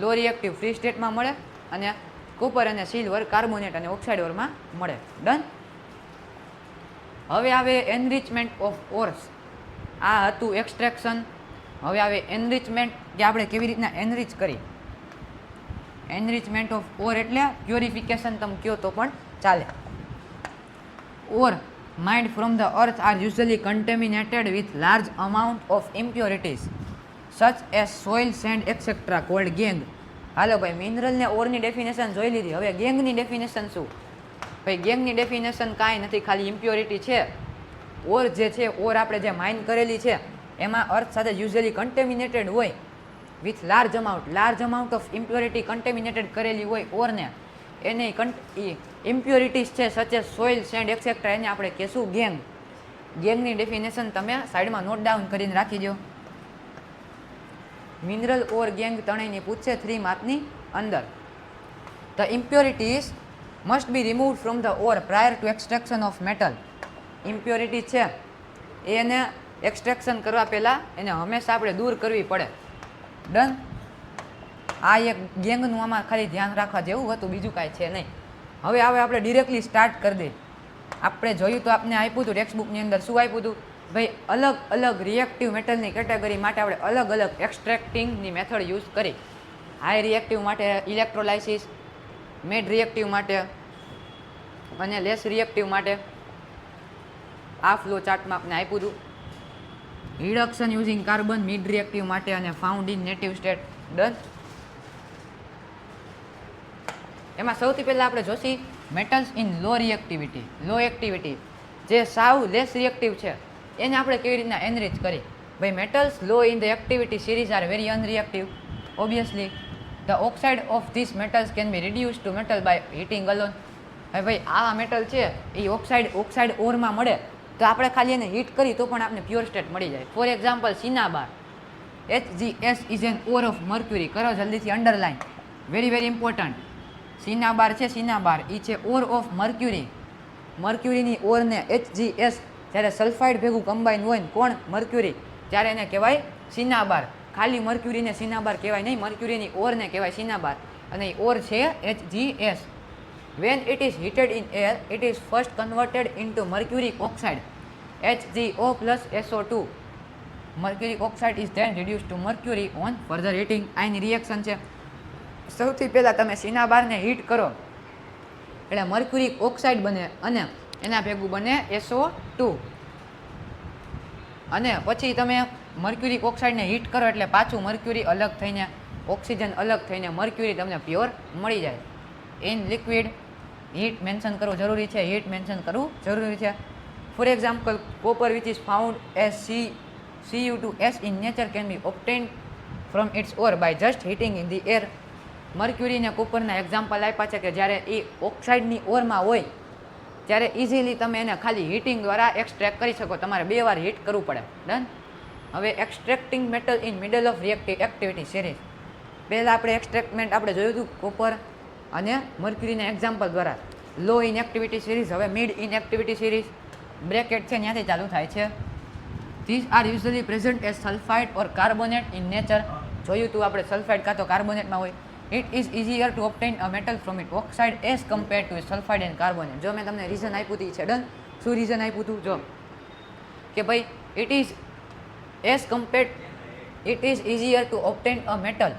લો રિએક્ટિવ ફ્રી સ્ટેટમાં મળે અને કોપર અને સિલ્વર કાર્બોનેટ અને ઓક્સાઇડ ઓરમાં મળે. ડન. હવે આવે એનરિચમેન્ટ ઓફ ઓર્સ. આ હતું એક્સટ્રેક્શન. હવે આવે એનરિચમેન્ટ, કે આપણે કેવી રીતના એનરિચ કરી. એનરિચમેન્ટ ઓફ ઓર એટલે પ્યોરિફિકેશન તમે કહો તો પણ ચાલે. ઓર mined from the earth are usually contaminated with large amount of impurities such as soil, sand, etc. called gangue. હાલો ભાઈ, મિનરલ ને ઓરની ડેફિનેશન જોઈ લીધી. હવે ગેંગની ડેફિનેશન શું? ભાઈ ગેંગની ડેફિનેશન કાંઈ નથી, ખાલી ઇમ્પ્યોરિટી છે. ઓર જે છે, ઓર આપણે જે માઇન કરેલી છે એમાં અર્થ સાથે યુઝ્યુઅલી કન્ટેમિનેટેડ હોય with large amount of impurity contaminated કરેલી હોય ઓરને, એને ઇમ્પ્યોરિટીઝ છે such as soil, send et cetera, એને આપણે કહેશું ગેંગ. ગેંગની ડેફિનેશન તમે સાઈડમાં નોટ ડાઉન કરીને રાખી દો. મિનરલ ઓર ગેંગ ત્રણેયની પૂછશે 3 માર્કની અંદર. The impurities must be removed from the ore prior to extraction of metal. Impurity છે એને એક્સટ્રેક્શન કરવા પહેલાં એને હંમેશા આપણે દૂર કરવી પડે. ડન. આ એક ગેંગનું આમાં ખાલી ધ્યાન રાખવા જેવું હતું, બીજું કાંઈ છે નહીં. હવે આપણે ડિરેક્ટલી સ્ટાર્ટ કરી દઈએ. આપણે જોયું તો આપને આપ્યું હતું ટેક્સ્ટબુકની અંદર, શું આપ્યું હતું ભાઈ, અલગ અલગ રિએક્ટિવ મેટલની કેટેગરી માટે આપણે અલગ અલગ એક્સટ્રેક્ટિંગની મેથડ યુઝ કરી. હાઈ રિએક્ટિવ માટે ઇલેક્ટ્રોલાઇસિસ, મિડ રિએક્ટિવ માટે અને લેસ રિએક્ટિવ માટે આ ફ્લો ચાર્ટમાં આપણે આપ્યું હતું. Reduction using carbon mid reactive માટે અને found in native state. Done. એમાં સૌથી પહેલાં આપણે જોશી metals in low reactivity. Low activity જે સાવ લેસ રિએક્ટિવ છે એને આપણે કેવી રીતના એનરીચ કરી. ભાઈ metals low in the activity series are very unreactive. Obviously the oxide of this metals can be reduce to metal by heating alone. હવે ભાઈ આ મેટલ છે એ ઓક્સાઇડ ઓરમાં મળે તો આપણે ખાલી એને હીટ કરી તો પણ આપણે પ્યોર સ્ટેટ મળી જાય. For example cinnabar, HgS is an ore of mercury. કરો જલ્દીથી underline, very very important. Cinnabar છે, સિનાબાર એ છે ઓર ઓફ મર્ક્યુરી. મર્ક્યુરીની ઓરને HgS જ્યારે સલ્ફાઇડ ભેગું કમ્બાઈન હોય ને કોણ મર્ક્યુરી, ત્યારે એને કહેવાય સિનાબાર. ખાલી મર્ક્યુરીને સિનાબાર કહેવાય નહીં, મર્ક્યુરીની ઓરને કહેવાય સિનાબાર. અને એ ઓર છે HgS. When it is heated in air, it is first converted into mercury oxide, HgO plus SO2. Mercury oxide is then reduced to mercury on further heating. આની રિએક્શન છે. સૌથી પહેલાં તમે સિનાબારને હીટ કરો એટલે મર્ક્યુરિક ઓક્સાઇડ બને અને એના ભેગું બને SO2. અને પછી તમે મર્ક્યુરિક ઓક્સાઇડને હીટ કરો એટલે પાછું મર્ક્યુરી અલગ થઈને, ઓક્સિજન અલગ થઈને મર્ક્યુરી તમને પ્યોર મળી જાય. ઇન લિક્વિડ હીટ મેન્શન કરવું જરૂરી છે, હીટ મેન્શન કરવું જરૂરી છે. For example copper which is found as Cu2S in nature can be obtained from its ore by just heating in the air. Mercury ને કોપરના એક્ઝામ્પલ આપ્યા છે કે જ્યારે એ ઓક્સાઇડની ઓરમાં હોય ત્યારે ઇઝીલી તમે એને ખાલી હીટિંગ દ્વારા એક્સટ્રેક્ટ કરી શકો. તમારે 2 વાર હીટ કરવું પડે. ડન. હવે extracting metal in middle of reactive activity series. પહેલાં આપણે એક્સટ્રેક્ટમેન્ટ આપણે જોયું હતું કોપર અને મર્ક્યુરીના એક્ઝામ્પલ દ્વારા. Low in activity series. હવે mid in activity series bracket છે ત્યાંથી ચાલુ થાય છે. This are usually present as sulphide or carbonate in nature. જોયું હતું આપણે સલ્ફાઇડ કાં તો કાર્બોનેટમાં હોય. It is easier to obtain a metal from it oxide as compare to sulphide and carbonate. જો મેં તમને રીઝન આપ્યું હતું છે. ડન. શું રીઝન આપ્યું હતું? જો કે ભાઈ it is easier to obtain a metal.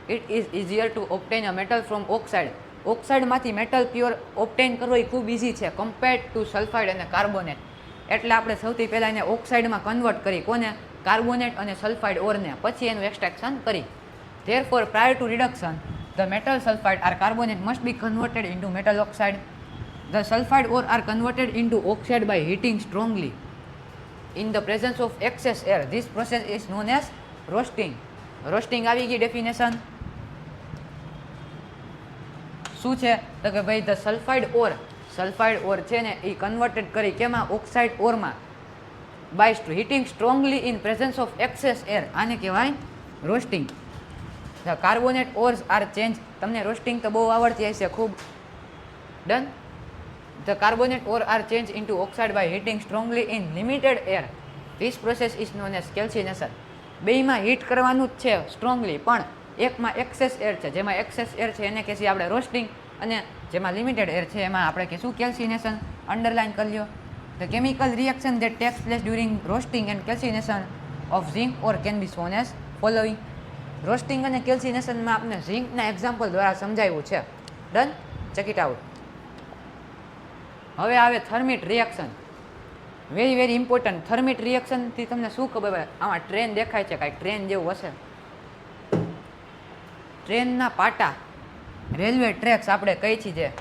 It is easier to obtain a metal from oxide. ઓક્સાઇડમાંથી મેટલ પ્યોર ઓબ્ટેન કરવો એ ખૂબ ઇઝી છે કમ્પેર ટુ સલ્ફાઇડ અને કાર્બોનેટ. એટલે આપણે સૌથી પહેલાં એને ઓક્સાઇડમાં કન્વર્ટ કરી. કોને? કાર્બોનેટ અને સલ્ફાઇડ ઓરને. પછી એનું એક્સટ્રેક્શન કરી. Therefore, prior to reduction, the metal sulfide or carbonate must be converted into metal oxide. The sulfide ore are converted into oxide by heating strongly in the presence of excess air. This process is known as roasting. Roasting આવી ગઈ definition. શું છે તો કે ભાઈ the sulphide ઓર છે ને એ converted કરી કેમાં? ઓક્સાઇડ ઓરમાં by heating strongly in presence of excess air. આને કહેવાય roasting. The carbonate ores are change. તમને રોસ્ટિંગ તો બહુ આવડતી હશે ખૂબ. Done. The carbonate ore are change into oxide by heating strongly in limited air. This process is known as calcination. બેયમાં heat કરવાનું જ છે સ્ટ્રોંગલી, પણ એકમાં એક્સેસ એર છે, જેમાં એક્સેસ એર છે એને કહેશું આપણે રોસ્ટિંગ, અને જેમાં લિમિટેડ એર છે એમાં આપણે કહીશું કેલ્સિનેશન. અંડરલાઇન કરી લો. The chemical reaction that takes place during roasting and calcination of zinc ore can be shown as following. Roasting અને કેલ્સિનેશનમાં આપણે ઝિંકના એક્ઝામ્પલ દ્વારા સમજાવ્યું છે. ડન. Check it out. હવે આવે thermite reaction. Very very important. Thermite રિએક્શનથી તમને શું ખબર પડે? આમાં ટ્રેન દેખાય છે, કાંઈક ટ્રેન જેવું હશે. ટ્રેનના પાટા, રેલવે ટ્રેક્સ આપણે કહી છીએ જે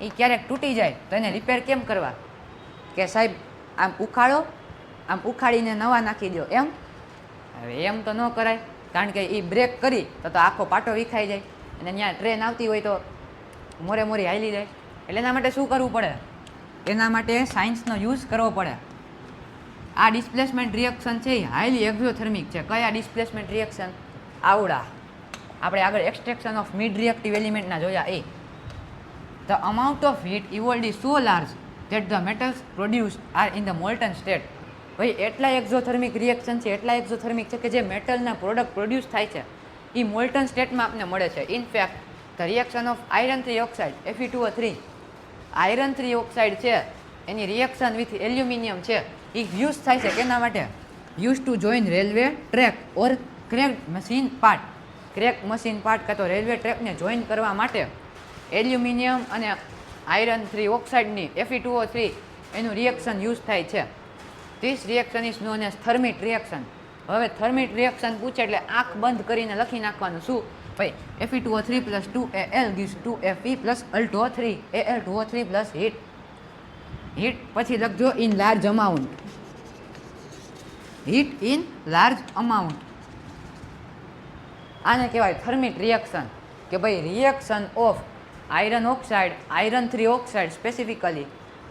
એ ક્યારેક તૂટી જાય તો એને રિપેર કેમ કરવા? કે સાહેબ આમ ઉખાડો, આમ ઉખાડીને નવા નાખી દો, એમ? હવે એમ તો ન કરાય, કારણ કે એ બ્રેક કરી તો આખો પાટો વિખાઈ જાય અને ત્યાં ટ્રેન આવતી હોય તો મોરે મોરી હાલી જાય. એટલે એના માટે શું કરવું પડે? એના માટે સાયન્સનો યુઝ કરવો પડે. આ ડિસ્પ્લેસમેન્ટ રિએક્શન છે એ હાઈલી એક્ઝોથર્મિક છે. કયા ડિસ્પ્લેસમેન્ટ રિએક્શન? આવડા આપણે આગળ એક્સટ્રેક્શન ઓફ મિડ રિએક્ટિવ એલિમેન્ટના જોયા એ. The amount of heat evolved is so large that the metals produced are in the molten state. ભાઈ એટલા એક્ઝોથર્મિક રિએક્શન છે, એટલા એક્ઝોથર્મિક છે કે જે મેટલના પ્રોડક્ટ પ્રોડ્યુસ થાય છે એ મોલ્ટન સ્ટેટમાં આપને મળે છે. In fact the reaction of iron 3 oxide Fe2O3, iron 3 oxide છે એની રિએક્શન વિથ એલ્યુમિનિયમ છે એ યુઝ થાય છે કેના માટે? Use to join railway track or crack machine part. Crack machine part કાં તો રેલવે ટ્રેકને જોઈન કરવા માટે એલ્યુમિનિયમ અને આયરન 3 ઓક્સાઇડની Fe2O3 એનું રિએક્શન યુઝ થાય છે. This reaction is known as thermite reaction. હવે થર્મિટ રિએક્શન પૂછે એટલે આંખ બંધ કરીને લખી નાખવાનું શું? ભાઈ Fe2O3 plus 2Al gives 2Fe plus Al2O3 Al2O3 plus heat. Heat પછી લખજો in large amount. Heat in large amount. આને કહેવાય થર્મિટ રિએક્શન. કે ભાઈ reaction of iron oxide, iron 3 oxide specifically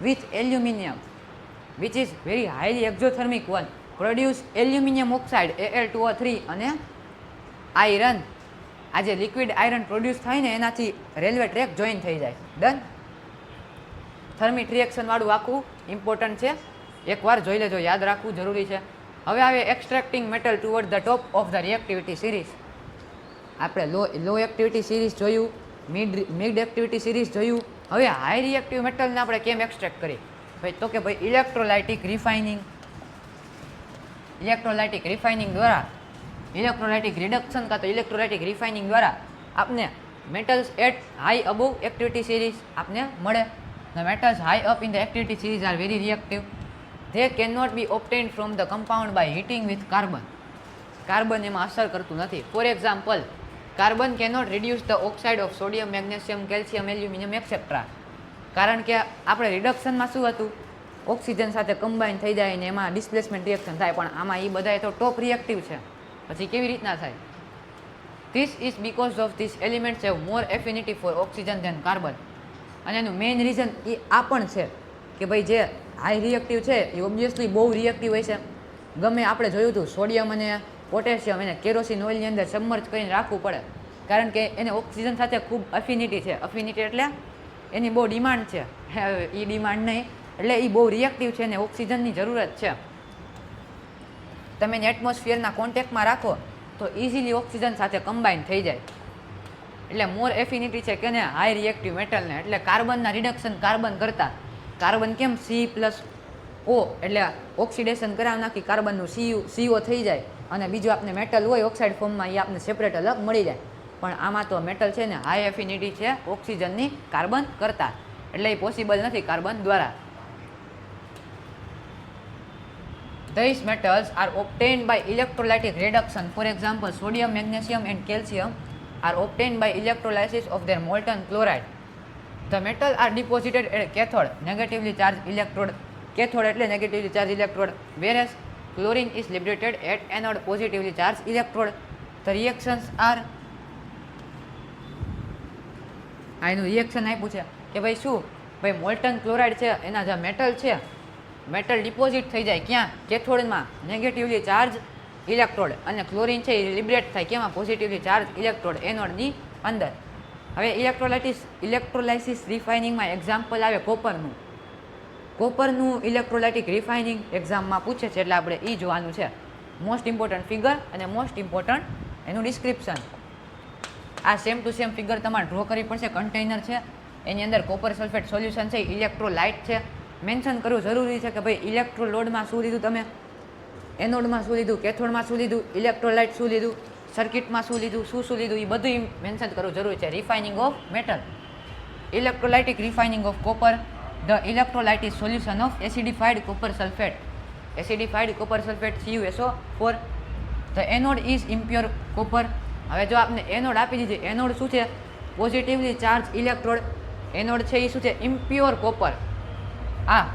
with aluminium, which is very highly exothermic one, produce aluminium oxide Al2O3 અને iron. આ જે liquid iron produce થાય ને એનાથી રેલવે ટ્રેક જોઈન થઈ જાય. ડન. થર્મિટ રિએક્શન વાળું આખું ઇમ્પોર્ટન્ટ છે, એકવાર જોઈ લેજો, યાદ રાખવું જરૂરી છે. હવે આવે extracting metal toward the top of the reactivity series. આપણે લો એક્ટિવિટી સિરીઝ જોયું, મિડ એક્ટિવિટી સિરીઝ જોયું. હવે હાઈ રિએક્ટિવ મેટલને આપણે કેમ એક્સટ્રેક્ટ કરી? ભાઈ તો કે ભાઈ ઇલેક્ટ્રોલાઇટિક રિફાઇનિંગ. ઇલેક્ટ્રોલાઇટિક રિફાઇનિંગ દ્વારા, ઇલેક્ટ્રોલાઇટિક રિડક્શન કાં તો ઇલેક્ટ્રોલાઇટિક રિફાઇનિંગ દ્વારા આપને metals at high above activity series આપને મળે. The metals high up in the activity series are very reactive. They can not be obtained from the compound by heating with carbon. Carbon એમાં અસર કરતું નથી. For example, carbon cannot reduce the oxide of sodium, magnesium, calcium, aluminium etcetera. કારણ કે આપણે રિડક્શનમાં શું હતું? Oxygen સાથે કમ્બાઈન થઈ જાય ને એમાં ડિસ્પ્લેસમેન્ટ રિએક્શન થાય, પણ આમાં એ બધા તો ટોપ રિએક્ટિવ છે. પછી કેવી રીતના થાય? This is because of this elements have more affinity for oxygen than carbon. અને એનું મેઇન રીઝન એ આ પણ છે કે ભાઈ જે હાઈ રિએક્ટિવ છે એ ઓબ્વિયસલી બહુ રિએક્ટિવ હોય છે. ગમે આપણે જોયું હતું સોડિયમ અને પોટેશિયમ એને કેરોસીન ઓઇલની અંદર સબમર્જ કરીને રાખવું પડે, કારણ કે એને ઓક્સિજન સાથે ખૂબ અફિનિટી છે. અફિનિટી એટલે એની બહુ ડિમાન્ડ છે. એ ડિમાન્ડ નહીં એટલે એ બહુ રિએક્ટિવ છે અને ઓક્સિજનની જરૂરત છે. તમે એને એટમોસ્ફિયરના કોન્ટેક્ટમાં રાખો તો ઇઝીલી ઓક્સિજન સાથે કમ્બાઈન થઈ જાય. એટલે મોર એફિનિટી છે કે ને હાઈ રિએક્ટિવ મેટલને. એટલે કાર્બનના રિડક્શન કાર્બન કરતાં, કાર્બન કેમ C+O એટલે ઓક્સિડેશન કરાવી નાખી કાર્બનનું CO થઈ જાય અને બીજું આપણે મેટલ હોય ઓક્સાઇડ ફોર્મમાં એ આપણે સેપરેટ અલગ મળી જાય. પણ આમાં તો મેટલ છે ને હાઈ એફિનિટી છે ઓક્સિજનની કાર્બન કરતાં, એટલે એ પોસિબલ નથી કાર્બન દ્વારા. These metals are obtained by electrolytic reduction. For example, sodium, magnesium and calcium are obtained by electrolysis of their molten chloride. The metal are deposited at cathode, negatively charged electrode. Cathode એટલે negatively charged electrode, whereas chlorine is liberated at anode, positively charged electrode. The reactions are આ એનું reaction આપ્યું છે કે ભાઈ શું? ભાઈ Moulton chloride છે એના જે મેટલ છે, મેટલ ડિપોઝિટ થઈ જાય ક્યાં? કેથોડમાં, નેગેટિવલી ચાર્જ ઇલેક્ટ્રોડ, અને ક્લોરિન છે એ લિબરેટ થાય કેમાં? પોઝિટિવલી ચાર્જ ઇલેક્ટ્રોડ એનોડની અંદર. હવે ઇલેક્ટ્રોલાઇસિસ રિફાઇનિંગમાં એક્ઝામ્પલ આવે કોપરનું. કોપરનું ઇલેક્ટ્રોલાઇટિક રિફાઇનિંગ એક્ઝામમાં પૂછે છે એટલે આપણે એ જોવાનું છે. મોસ્ટ ઇમ્પોર્ટન્ટ ફિગર અને મોસ્ટ ઇમ્પોર્ટન્ટ એનું ડિસ્ક્રિપ્શન. આ સેમ ટુ સેમ ફિગર તમારે ડ્રો કરવી પડશે. કન્ટેનર છે એની અંદર કોપર સલ્ફેટ સોલ્યુશન છે, ઇલેક્ટ્રોલાઇટ છે. મેન્શન કરવું જરૂરી છે કે ભાઈ ઇલેક્ટ્રોલોડમાં શું લીધું તમે, એનોડમાં શું લીધું, કેથોડમાં શું લીધું, ઇલેક્ટ્રોલાઇટ શું લીધું, સર્કિટમાં શું લીધું, શું લીધું, એ બધું મેન્શન કરવું જરૂરી છે. Refining of metal, electrolytic refining of copper. The electrolyte is solution of acidified copper sulphate. Acidified copper sulphate CuSO4. The anode is impure copper. હવે જો આપને એનોડ આપી દીધી, એનોડ શું છે? Positively charge electrode. એનોડ છે એ શું છે? Impure copper. આ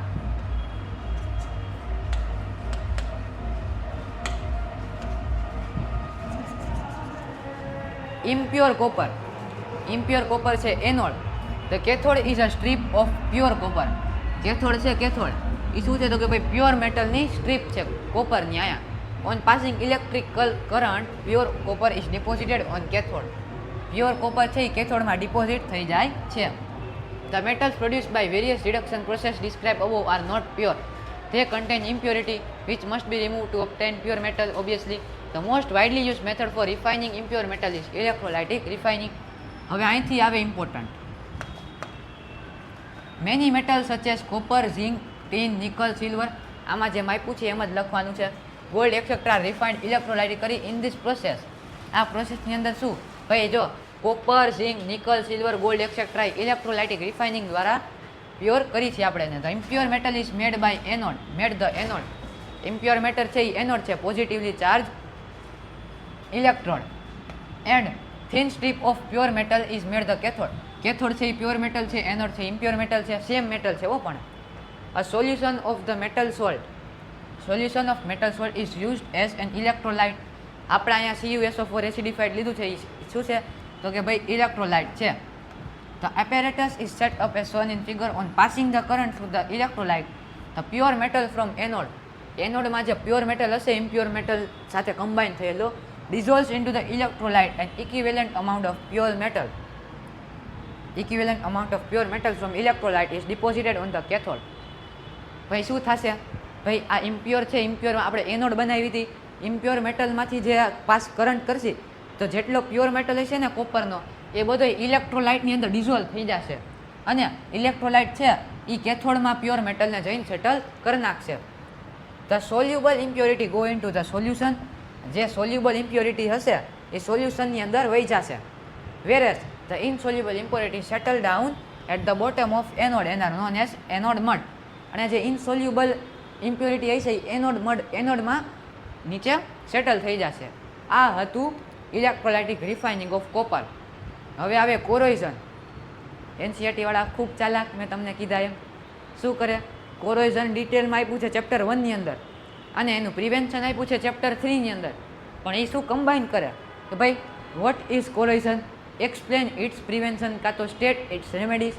impure copper છે એનોડ. તો cathode is a strip of pure copper. Cathode છે, કેથોડ એ શું છે? તો કે ભાઈ પ્યોર મેટલની સ્ટ્રીપ છે કોપરની. અહીંયા on passing electrical current pure copper is deposited on cathode. Pure copper છે એ કેથોડમાં ડિપોઝિટ થઈ જાય છે. The metals produced by various reduction process describe above are not pure. They contain impurity which must be removed to obtain pure metal. Obviously, the most widely used method for refining impure metal is electrolytic refining. હવે અહીંથી આવે important. Many metals such as copper, zinc, tin, nickel, silver, આમાં જે માપ્યું છે એમ જ લખવાનું છે. Gold etc. refined electrolytically in this process. આ પ્રોસેસની અંદર શું ભાઈ જો copper, zinc, nickel, silver, gold etcetera electrolytic refining દ્વારા પ્યોર કરી છે આપણે. The impure metal is made by anode. Made the anode. Impure matter છે એ એનોડ છે, positively charge electrode. And thin strip of pure metal is made the cathode. Cathode છે એ pure metal છે, એનોડ છે ઇમ્પ્યોર મેટલ છે, same metal છે. પણ a solution of the metal salt. Solution of metal salt is used as an electrolyte. આપણે અહીંયા CuSO4 એસિડિફાઈડ લીધું છે એ શું છે? તો કે ભાઈ ઇલેક્ટ્રોલાઇટ છે. The apparatus is set up as shown in figure. On passing the current through the electrolyte, the pure metal from anode. એનોડમાં જે પ્યોર મેટલ હશે ઇમ્પ્યોર મેટલ સાથે કમ્બાઈન થયેલો dissolves into the electrolyte and equivalent amount of pure metal. Equivalent amount of pure metal from electrolyte is deposited on the cathode. ભાઈ શું થશે? ભાઈ આ impure છે, ઇમ્પ્યોરમાં આપણે એનોડ બનાવી હતી. ઇમ્પ્યોર મેટલમાંથી જે પાસ કરંટ કરશે તો જેટલો પ્યોર મેટલ હશે ને કોપરનો એ બધો ઇલેક્ટ્રોલાઇટની અંદર ડિઝોલ્વ થઈ જશે અને ઇલેક્ટ્રોલાઇટ છે એ કેથોડમાં પ્યોર મેટલને જઈને સેટલ કરી નાખશે. The soluble impurity go in to the solution. જે સોલ્યુબલ ઇમ્પ્યોરિટી હશે એ સોલ્યુશનની અંદર વહી જશે. Whereas the insoluble impurity settle down at the bottom of anode and are known as anode mud. અને જે ઇનસોલ્યુબલ ઇમ્પ્યોરિટી હશે એ એનોડમાં નીચે સેટલ થઈ જશે. આ હતું ઇલેક્ટ્રોલાઇટિક રિફાઇનિંગ ઓફ કોપર. હવે આવે કોરોઝન. NCERT વાળા ખૂબ ચાલાક, મેં તમને કીધા એમ. શું કરે? કોરોઝન ડિટેલમાં આપ્યું છે ચેપ્ટર 1ની અંદર અને એનું પ્રિવેન્શન આપ્યું છે ચેપ્ટર 3ની અંદર. પણ એ શું કમ્બાઈન કરે કે ભાઈ what is corrosion, explain its prevention કાં તો સ્ટેટ ઇટ્સ રેમેડીઝ.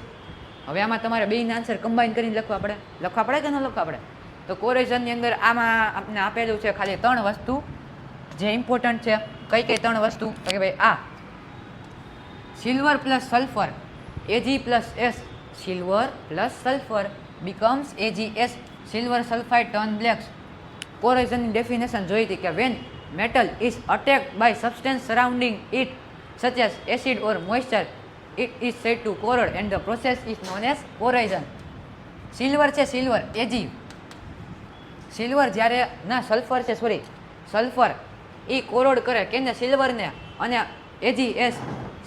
હવે આમાં તમારે બેયના આન્સર કમ્બાઈન કરીને લખવા પડે કે ન લખવા પડે? તો કોરોઝનની અંદર આમાં આપણે આપેલું છે ખાલી 3 વસ્તુ જે ઇમ્પોર્ટન્ટ છે. કઈ 3 વસ્તુ? તો કે ભાઈ આ silver plus sulphur Ag+S. Silver plus sulphur becomes AgS. Silver sulphide turn blacks. કોરોઝનની ડેફિનેશન જોઈ હતી કે when metal is attacked by substance surrounding it such as acid or moisture, it is said to corrode and the process is known as corrosion. Silver છે, silver Ag. Silver જ્યારે ના sulphur છે, sorry sulphur એ corrode કરે કેને? સિલ્વરને. અને AgS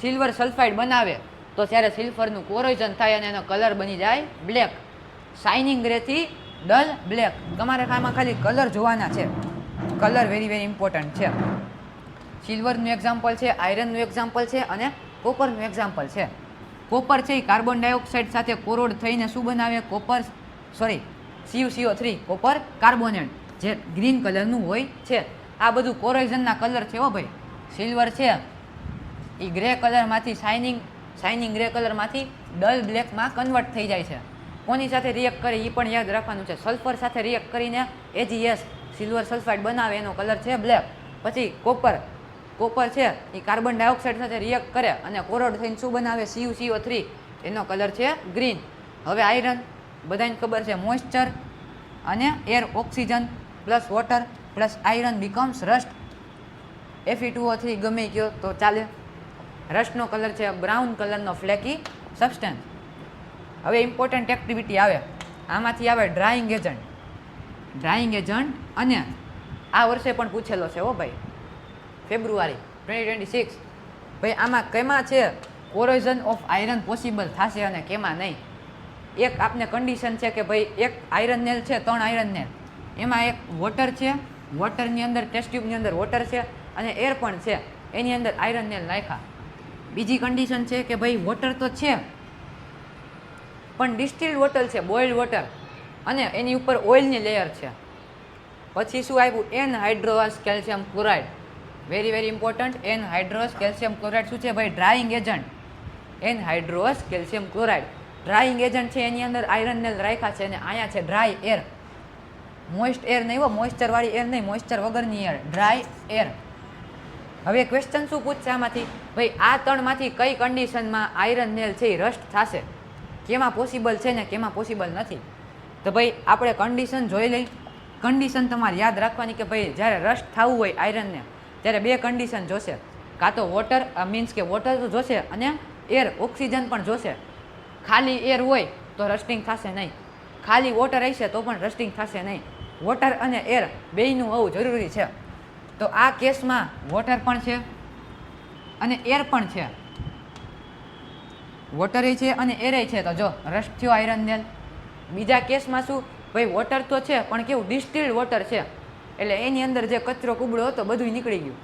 silver sulphide બનાવે તો ત્યારે સિલ્વરનું કોરોઝન થાય અને એનો કલર બની જાય બ્લેક. શાઇનિંગ ગ્રેથી ડલ બ્લેક. તમારે આમાં ખાલી કલર જોવાના છે. કલર વેરી ઇમ્પોર્ટન્ટ છે. સિલ્વરનું એક્ઝામ્પલ છે, આયરનનું એક્ઝામ્પલ છે અને કોપરનું એક્ઝામ્પલ છે. કોપર છે એ કાર્બન ડાયોક્સાઇડ સાથે કોરોડ થઈને શું બનાવે? CuCO3 કોપર કાર્બોનેટ જે ગ્રીન કલરનું હોય છે. આ બધું કોરોઝનના કલર છે હો ભાઈ. સિલ્વર છે એ ગ્રે કલરમાંથી શાઇનિંગ ગ્રે કલરમાંથી ડલ બ્લેકમાં કન્વર્ટ થઈ જાય છે. કોની સાથે રિએક્ટ કરે એ પણ યાદ રાખવાનું છે. સલ્ફર સાથે રિએક્ટ કરીને AgS સિલ્વર સલ્ફાઇડ બનાવે, એનો કલર છે બ્લેક. પછી કોપર છે એ કાર્બન ડાયોક્સાઇડ સાથે રિએક્ટ કરે અને કોરોડ થઈને શું બનાવે? CuCO3, એનો કલર છે ગ્રીન. હવે આયરન બધાને ખબર છે, મોઇસ્ચર અને air, oxygen plus water plus iron becomes rust. Fe2O3 ગમે ગયો તો ચાલે. રસ્ટનો કલર છે બ્રાઉન કલરનો ફ્લેકી સબસ્ટન્સ. હવે ઇમ્પોર્ટન્ટ એક્ટિવિટી આવે. આમાંથી આવે ડ્રાઇંગ એજન્ટ અને આ વર્ષે પણ પૂછેલો છે હો ભાઈ, ફેબ્રુઆરી 2026. ભાઈ આમાં કેમાં છે કોરોઝન ઓફ આયરન પોસિબલ થશે અને કેમાં નહીં? એક આપને કન્ડિશન છે કે ભાઈ એક આયરન નેલ છે, 3 આયરન નેલ, એમાં એક વોટર છે, વોટરની અંદર ટેસ્ટ ટ્યુબની અંદર વોટર છે અને એર પણ છે, એની અંદર આયરન નેલ નાખ્યા. બીજી કન્ડિશન છે કે ભાઈ વોટર તો છે પણ ડિસ્ટિલ્ડ વોટર છે, બોઇલ્ડ વોટર, અને એની ઉપર ઓઇલની લેયર છે. પછી શું આવ્યું? Anhydrous calcium chloride. Very very important. Anhydrous calcium chloride શું છે ભાઈ? Drawing agent. Anhydrous calcium chloride drawing agent છે. એની અંદર આયરન નેલ રાખ્યા છે, અને અહીંયા છે ડ્રાય એર. મોઇસ્ટ એર નહીં હો, મોઇસ્ચરવાળી એર નહીં, મોઇસ્ચર વગરની એર, ડ્રાય એર. હવે ક્વેશ્ચન શું પૂછશે આમાંથી? ભાઈ આ ત્રણમાંથી કઈ કન્ડિશનમાં આયરન નેલ છે એ રસ્ટ થશે? કેમાં પોસિબલ છે ને કેમાં પોસિબલ નથી? તો ભાઈ આપણે કન્ડિશન જોઈ લઈ. કન્ડિશન તમારે યાદ રાખવાની કે ભાઈ જ્યારે રસ્ટ થવું હોય આયરનને ત્યારે બે કન્ડિશન જોશે. કાં તો વોટર મીન્સ કે વોટર તો જોશે, અને એર ઓક્સિજન પણ જોશે. ખાલી એર હોય તો રસ્ટિંગ થશે નહીં, ખાલી વોટર હશે તો પણ રસ્ટિંગ થશે નહીં. વોટર અને એર બેયનું હોવું જરૂરી છે. તો આ કેસમાં વોટર પણ છે અને એર પણ છે, વોટરે છે અને એરે છે. તો જો રસ્ટ થયો આયરન નેલ. બીજા કેસમાં શું? ભાઈ વોટર તો છે પણ કેવું? ડિસ્ટિલ્ડ વોટર છે, એટલે એની અંદર જે કચરો કુબડો હતો બધું નીકળી ગયું.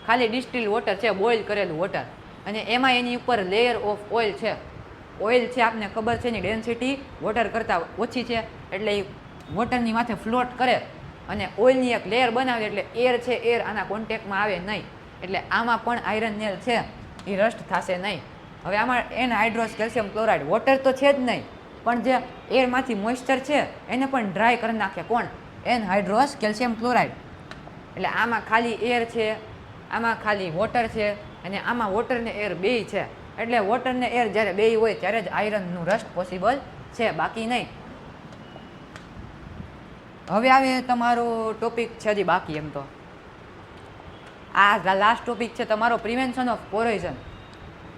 ખાલી ડિસ્ટિલ્ડ વોટર છે, બોઇલ કરેલું વોટર, અને એમાં એની ઉપર લેયર ઓફ ઓઇલ છે. ઓઇલ છે, આપને ખબર છે એની ડેન્સિટી વોટર કરતાં ઓછી છે, એટલે એ વોટરની માથે ફ્લોટ કરે અને ઓઇલની એક લેયર બનાવે, એટલે એર છે, એર આના કોન્ટેક્ટમાં આવે નહીં. એટલે આમાં પણ આયરન નેલ છે એ રસ્ટ થશે નહીં. હવે આમાં એનહાઇડ્રોસ કેલ્શિયમ ક્લોરાઇડ વોટર તો છે જ નહીં, પણ જે એરમાંથી મોઇસ્ચર છે એને પણ ડ્રાય કરી નાખે. કોણ? Anhydrous calcium chloride. એટલે આમાં ખાલી એર છે, આમાં ખાલી વોટર છે, અને આમાં વોટર ને એર બેય છે. એટલે વોટર ને એર જ્યારે બેય હોય ત્યારે જ આયરનનું રસ્ટ પોસિબલ છે, બાકી નહીં. હવે આવે તમારો ટોપિક છે હજી બાકી. એમ તો આ લાસ્ટ ટોપિક છે તમારો prevention of corrosion.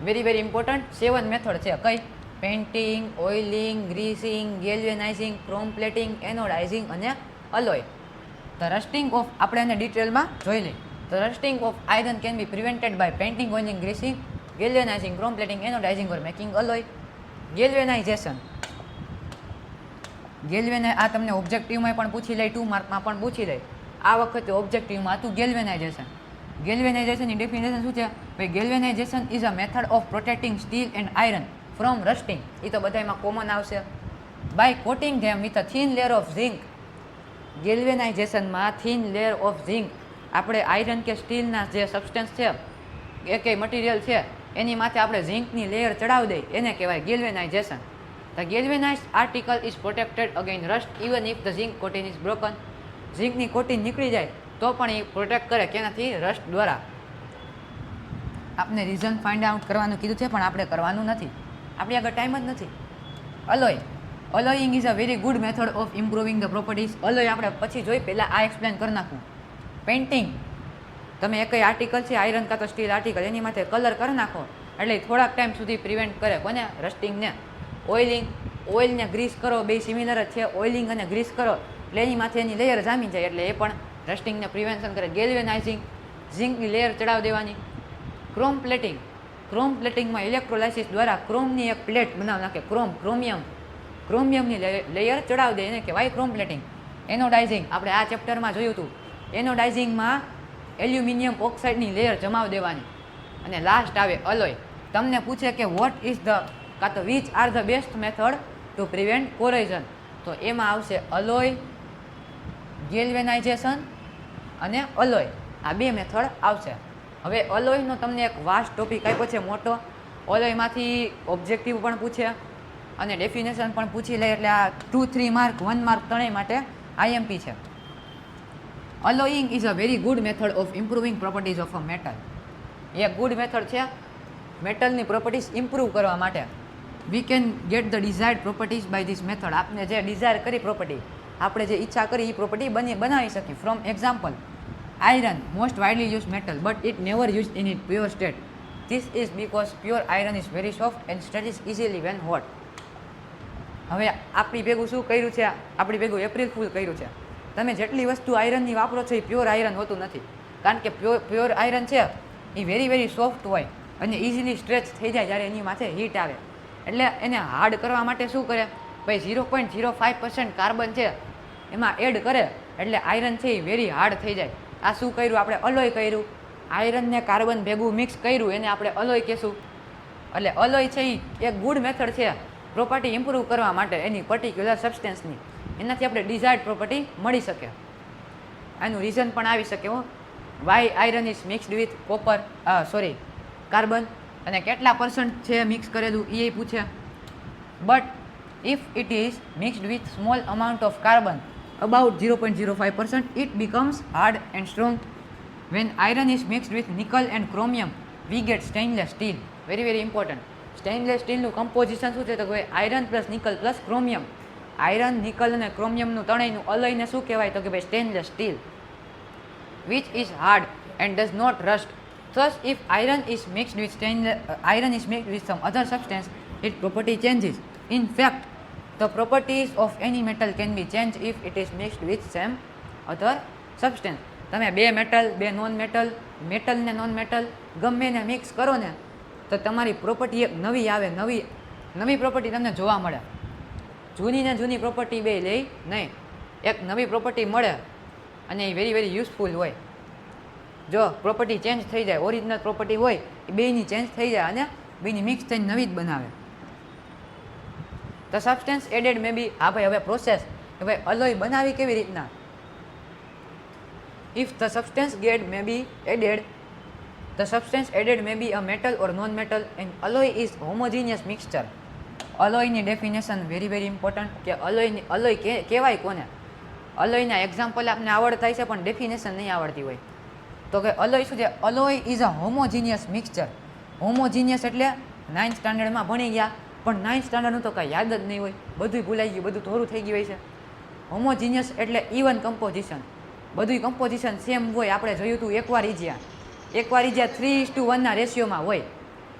Very very important. 7 method છે. કઈ? Painting, oiling, greasing, galvanizing, chrome plating, anodizing અને અલોય. ધ રસ્ટિંગ ઓફ આપણે એને ડિટેલમાં જોઈ લઈએ. The rusting of iron can be prevented by painting, oiling, greasing, galvanizing, chrome plating, anodizing or making alloy. Galvanization. આ તમને ઓબ્જેક્ટિવમાં પણ પૂછી લે, 2 માર્કમાં પણ પૂછી લે. આ વખતે ઓબ્જેક્ટિવમાં હતું ગેલ્વેનાઇઝેશન. ગેલ્વેનાઇઝેશનની ડેફિનેશન શું છે? ભાઈ galvanization is a method of protecting steel and iron from rusting. એ તો બધામાં કોમન આવશે. By coating them with a thin layer of zinc. ગેલ્વેનાઇઝેશનમાં થિન લેયર ઓફ ઝિંક, આપણે આયરન કે સ્ટીલના જે સબસ્ટન્સ છે, એકેય મટીરિયલ છે, એની માથે આપણે ઝિંકની લેયર ચડાવી દઈએ, એને કહેવાય galvanization. The galvanized article is protected again rust even if the zinc coating is broken. ઝિંકની કોટિંગ નીકળી જાય તો પણ એ પ્રોટેક્ટ કરે કેનાથી? રસ્ટ દ્વારા. આપને રીઝન ફાઇન્ડ આઉટ કરવાનું કીધું છે, પણ આપણે કરવાનું નથી, આપણી આગળ ટાઈમ જ નથી. Alloy. Alloying is a very good method of improving the properties. Alloy આપણે પછી જોઈ, પહેલાં આ એક્સપ્લેન કરી નાખું. પેઇન્ટિંગ, તમે એકઈ આર્ટિકલ છે, આયરન કાં તો સ્ટીલ આર્ટિકલ, એની માથે કલર કરી નાખો એટલે થોડાક ટાઈમ સુધી પ્રિવેન્ટ કરે. કોને? રસ્ટિંગને. ઓઇલિંગ, ઓઇલને ગ્રીસ કરો, બે સિમિલર જ છે. ઓઇલિંગ અને ગ્રીસ કરો એટલે એની માથે એની લેયર જામી જાય, એટલે એ પણ રસ્ટિંગને પ્રિવેન્શન કરે. ગેલ્વેનાઇઝિંગ, ઝિંકની લેયર ચડાવી દેવાની. ક્રોમ પ્લેટિંગ, ક્રોમ પ્લેટિંગમાં ઇલેક્ટ્રોલાઇસિસ દ્વારા ક્રોમની એક પ્લેટ બનાવી નાખે. ક્રોમિયમની લેયર ચડાવી દે, એને કહેવાય ક્રોમ પ્લેટિંગ. એનોડાઇઝિંગ, આપણે આ ચેપ્ટરમાં જોયું હતું. એનોડાઇઝિંગમાં એલ્યુમિનિયમ ઓક્સાઇડની લેયર જમાવી દેવાની. અને લાસ્ટ આવે અલોય. તમને પૂછે કે વોટ ઇઝ ધ કાં તો which are the best method two prevent corrosion, તો એમાં આવશે અલોય, ગેલ્વેનાઇઝેશન અને અલોય. આ બે મેથડ આવશે. હવે અલોયનો તમને એક વાસ્ટ ટોપિક આપ્યો છે મોટો. અલોયમાંથી ઓબ્જેક્ટિવ પણ પૂછે અને ડેફિનેશન પણ પૂછી લે, એટલે આ 2, 3 માર્ક, 1 માર્ક ત્રણેય માટે આઈએમપી છે. Alloying is a very good method of improving properties of a metal. એ ગુડ મેથડ છે મેટલની પ્રોપર્ટીઝ ઇમ્પ્રૂવ કરવા માટે. We can get the desired properties by this method. આપને જે ડિઝાયર કરી પ્રોપર્ટી, આપણે જે ઈચ્છા કરી એ પ્રોપર્ટી બનાવી શકીએ. From example, iron most widely use metal but it never use in it pure state. This is because pure iron is very soft and stretches easily when hot. હવે આપણી ભેગું શું કર્યું છે? આપણી ભેગું એપ્રિલ ફૂલ કર્યું છે. તમે જેટલી વસ્તુ આયરનની વાપરો છો એ પ્યોર આયરન હોતું નથી, કારણ કે પ્યોર આયરન છે એ વેરી વેરી સોફ્ટ હોય અને ઇઝીલી સ્ટ્રેચ થઈ જાય જ્યારે એની માથે હીટ આવે. એટલે એને હાર્ડ કરવા માટે શું કરે? ભાઈ 0.05% કાર્બન છે એમાં એડ કરે એટલે આયરન છે એ વેરી હાર્ડ થઈ જાય. આ શું કર્યું આપણે? અલોય કર્યું. આયરનને કાર્બન ભેગું મિક્સ કર્યું, એને આપણે અલોય કહેશું. એટલે અલોય છે એ એક ગુડ મેથડ છે પ્રોપર્ટી ઇમ્પ્રૂવ કરવા માટે એની પર્ટિક્યુલર સબસ્ટેન્સની, એનાથી આપણે ડિઝાયર્ડ પ્રોપર્ટી મળી શકે. આનું રીઝન પણ આવી શકે હો, why iron is mixed with copper carbon, અને કેટલા % છે મિક્સ કરેલું એ પૂછે. But if it is mixed with small amount of carbon about 0.05%, it becomes hard and strong. When iron is mixed with nickel and chromium, we get stainless steel. Very very important. Stainless સ્ટીલનું composition શું છે? તો કે iron plus nickel plus chromium. Iron, nickel અને ક્રોમિયમનું ત્રણેયનું અલોયને શું કહેવાય? તો કે ભાઈ stainless steel. Which is hard and does not rust. Thus, if iron is mixed with some other substance, its property changes. In fact, the properties of any metal can be changed if it is mixed with some other substance. તમે બે metal, બે non metal, metal ને non metal ગમે ને mix કરો ને તો તમારી પ્રોપર્ટી એક નવી આવે, નવી પ્રોપર્ટી તમને જોવા મળે. જૂની ને જૂની પ્રોપર્ટી બે લે નહીં, એક નવી પ્રોપર્ટી મળે અને એ વેરી વેરી યુઝફુલ હોય. જો પ્રોપર્ટી ચેન્જ થઈ જાય, ઓરિજિનલ પ્રોપર્ટી હોય એ બેયની ચેન્જ થઈ જાય અને બેયની મિક્સ થઈને નવી જ બનાવે. ધ સબસ્ટેન્સ એડેડ મે બી, હા ભાઈ હવે પ્રોસેસ કે ભાઈ અલોય બનાવી કેવી રીતના. If the substance may be added, the substance added may be a metal or non metal and alloy is homogeneous mixture. અલોયની ડેફિનેશન વેરી વેરી ઇમ્પોર્ટન્ટ કે અલોય કહેવાય કોને? અલોયના એક્ઝામ્પલ આપને આવડતા છે પણ ડેફિનેશન નહીં આવડતી હોય તો કે અલોય શું છે? અલોય is a homogeneous mixture. Homogeneous એટલે 9th સ્ટાન્ડર્ડમાં ભણી ગયા પણ 9th સ્ટાન્ડર્ડનું તો કાંઈ યાદ જ નહીં હોય, બધું ભૂલાઈ ગયું, બધું થોડું થઈ ગયું હોય છે. હોમોજીનિયસ એટલે ઇવન કમ્પોઝિશન, બધું કમ્પોઝિશન સેમ હોય. આપણે જોયું હતું એકવાર ઇજિયા 3:1 રેશિયોમાં હોય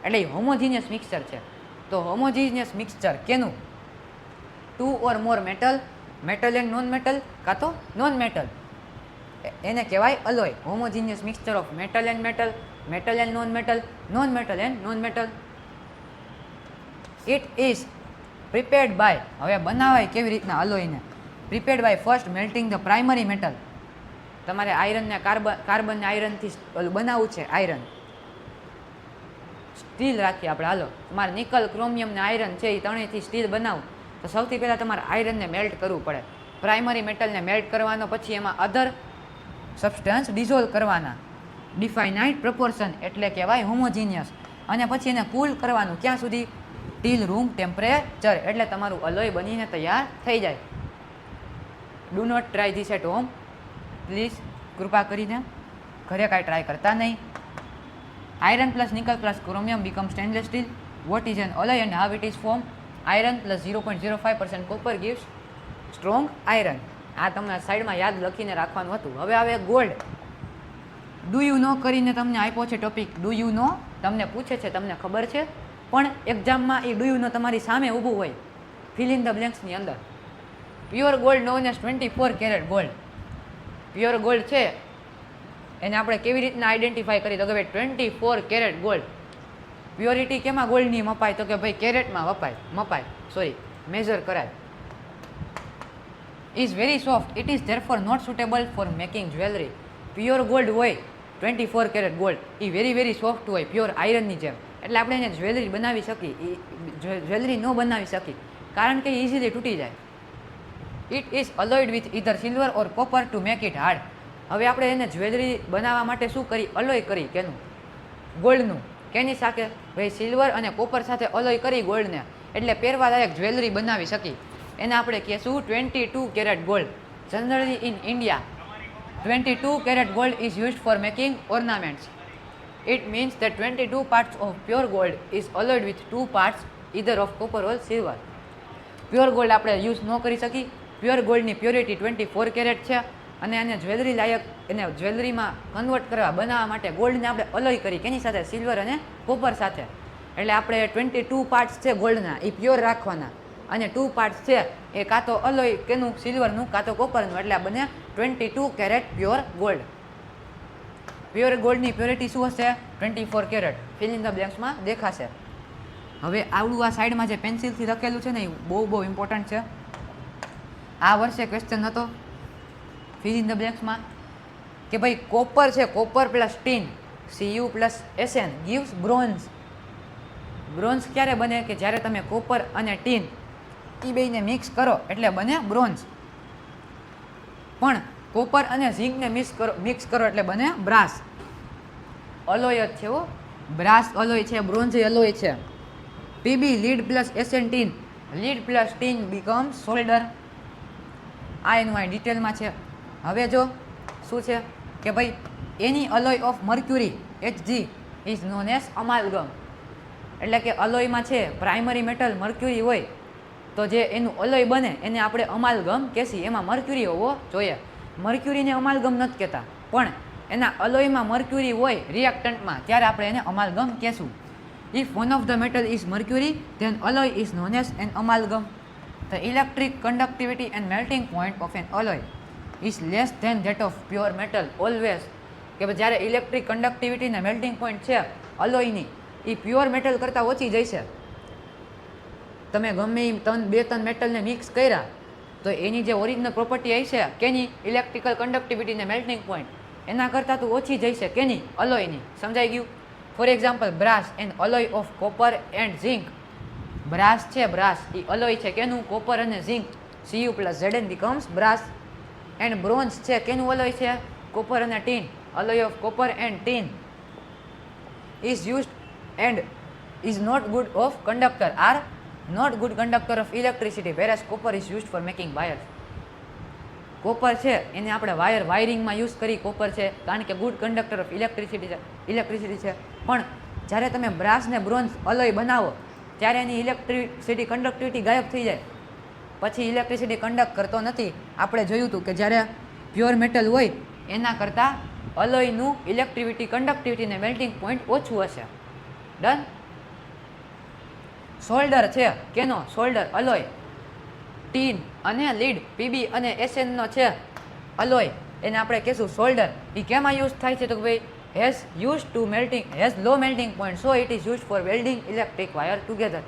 એટલે એ હોમોજીનિયસ મિક્સચર છે. તો હોમોજીનિયસ મિક્સચર કેનું? 2 or more metal, metal and non metal, કાં તો નોન મેટલ, એને કહેવાય alloy. Homogeneous mixture of metal and metal, metal and non metal, non metal and non metal. It is prepared by, હવે બનાવાય કેવી રીતના અલોયને? Prepared by first melting the primary metal. તમારે આયરન ને કાર્બન ને આયરનથી બનાવવું છે. આયરન સ્ટીલ રાખીએ આપણે, હાલો તમારે નિકલ, ક્રોમિયમ ને આયરન છે એ ત્રણેયથી સ્ટીલ બનાવવું તો સૌથી પહેલાં તમારે આયરનને મેલ્ટ કરવું પડે. પ્રાઇમરી મેટલને મેલ્ટ કરવાનો, પછી એમાં અધર સબસ્ટન્સ ડિઝોલ્વ કરવાના. ડિફાઇનાઇટ પ્રપોર્શન એટલે કહેવાય હોમોજીનિયસ. અને પછી એને કૂલ કરવાનું ક્યાં સુધી? ટીલ રૂમ ટેમ્પરેચર, એટલે તમારું અલોય બનીને તૈયાર થઈ જાય. Do not try this at home please, કૃપા કરીને ઘરે કાંઈ ટ્રાય કરતા નહીં. Iron plus nickel plus chromium become stainless steel. What is an alloy and how it is form? Iron plus 0.05% copper gives strong iron. આ તમને સાઈડમાં યાદ લખીને રાખવાનું હતું. હવે આવે ગોલ્ડ. ડુ યુ નો કરીને તમને આપ્યો છે ટોપિક. ડુ યુ નો તમને પૂછે છે, તમને ખબર છે, પણ એક્ઝામમાં એ ડુ યુ નો તમારી સામે ઊભું હોય ફિલ ઇન ધ બ્લેન્ક્સની અંદર. Pure gold known as 24 carat gold. Pure gold છે એને આપણે કેવી રીતના આઈડેન્ટિફાઈ કરી? તો કે ભાઈ 24 કેરેટ ગોલ્ડ. પ્યોરિટી કેમાં ગોલ્ડની મપાય? તો કે ભાઈ કેરેટમાં મેઝર કરાય. Is very soft, it is therefore not suitable for making jewellery. Pure gold હોય 24 કેરેટ ગોલ્ડ, એ વેરી વેરી સોફ્ટ હોય પ્યોર આયરનની જેમ, એટલે આપણે એને જ્વેલરી બનાવી શકીએ. જ્વેલરી ન બનાવી શકીએ કારણ કે ઇઝીલી તૂટી જાય. It is alloyed with either silver or copper to make it hard. હવે આપણે એને જ્વેલરી બનાવવા માટે શું કરી? અલોય કરી. કેનું? ગોલ્ડનું. કેની સાથે? ભાઈ સિલ્વર અને કોપર સાથે અલોય કરી ગોલ્ડને, એટલે પહેરવા લાયક જ્વેલરી બનાવી શકી. એને આપણે કહીશું 22 caret gold. Generally in India 22 caret gold is used four making ornaments. It means that 22 parts of pure gold is alloyed with 2 parts either of copper or silver. Pure gold આપણે use ન કરી શકી. Pure ગોલ્ડની purity 24 caret છે અને એને jewellery લાયક, એને જ્વેલરીમાં કન્વર્ટ કરવા બનાવવા માટે ગોલ્ડને આપણે અલોય કરી. કેની સાથે? સિલ્વર અને કોપર સાથે. એટલે આપણે 22 પાર્ટ્સ છે ગોલ્ડના એ પ્યોર રાખવાના અને 2 પાર્ટ્સ છે એ કાં તો અલોય કેનું? સિલ્વરનું કાં તો કોપરનું, એટલે આ બને 22 કેરેટ પ્યોર ગોલ્ડ. પ્યોર ગોલ્ડની પ્યોરિટી શું હશે? 24 કેરેટ. ફિલ ઇન ધ બ્લેન્ક્સમાં દેખાશે. હવે આવડું આ સાઈડમાં જે પેન્સિલથી લખેલું છે ને એ બહુ ઇમ્પોર્ટન્ટ છે. આ વર્ષે ક્વેશ્ચન હતો ફિલ ઇન ધ બ્લેન્ક્સમાં કે ભાઈ કોપર છે, copper plus tin Cu plus Sn gives bronze. Bronze ક્યારે બને કે જ્યારે તમે કોપર અને ટીન એ બેયને મિક્સ કરો એટલે બને બ્રોન્ઝ. પણ કોપર અને ઝિંકને મિક્સ કરો એટલે બને બ્રાસ. અલોય જ છે હો, બ્રાસ અલોય છે, બ્રોન્ઝ અલોય છે. PB lead plus SN tin, lead plus tin become solder. આ એનું અહીં ડિટેલમાં છે. હવે જો શું છે કે ભાઈ એની alloy of mercury Hg is known as amalgam. એટલે કે અલોયમાં છે પ્રાઇમરી મેટલ મર્ક્યુરી હોય તો જે એનું અલોય બને એને આપણે અમાલગમ કહેશી. એમાં મર્ક્યુરી હોવો જોઈએ. મર્ક્યુરીને અમાલગમ નથી કહેતા, પણ એના અલોયમાં મર્ક્યુરી હોય રિએક્ટન્ટમાં ત્યારે આપણે એને અમાલગમ કહેશું. If one of the metal is mercury then alloy is known as an amalgam. The electric conductivity and melting point of an alloy is less than that of pure metal always. કે જ્યારે electric conductivity ને melting point છે અલોયની એ pure metal કરતાં ઓછી જશે. તમે ગમે એ બે ત્રણ મેટલને મિક્સ કર્યા તો એની જે ઓરિજિનલ પ્રોપર્ટી આવી છે કેની ઇલેક્ટ્રિકલ કંડક્ટિવિટી ને મેલ્ટિંગ પોઈન્ટ એના કરતાં તો ઓછી જશે કેની અલોયની. સમજાઈ ગયું? For example brass and અલોય of copper and zinc. Brass છે, બ્રાસ એ અલોય છે કેનું કોપર અને zinc. Cu plus Zn becomes brass. And bronze છે કેનું અલોય છે કોપર અને tin. અલોય of copper and tin is used and is not good of conductor, are not good conductor of electricity, whereas copper is used for making wires. Copper છે એને આપણે વાયરિંગમાં use કરી copper છે કારણ કે ગુડ કંડક્ટર ઓફ ઇલેક્ટ્રિસિટી છે. પણ જ્યારે તમે બ્રાસ ને બ્રોન્ઝ અલોય બનાવો ત્યારે એની ઇલેક્ટ્રિસિટી કંડક્ટિવિટી ગાયબ થઈ જાય. પછી ઇલેક્ટ્રિસિટી કંડક્ટ કરતો નથી. આપણે જોયું હતું કે જ્યારે પ્યોર મેટલ હોય એના કરતાં અલોયનું ઇલેક્ટ્રિસિટી કંડક્ટિવિટી ને મેલ્ટિંગ પોઈન્ટ ઓછું હશે. ડન. સોલ્ડર છે કેનો સોલ્ડર અલોય. ટીન અને લીડ પીબી અને એસએન નો છે અલોય એને આપણે કહેશું સોલ્ડર. એ કેમાં યુઝ થાય છે તો ભાઈ has use to melting has low melting point so it is use for welding electric wire together.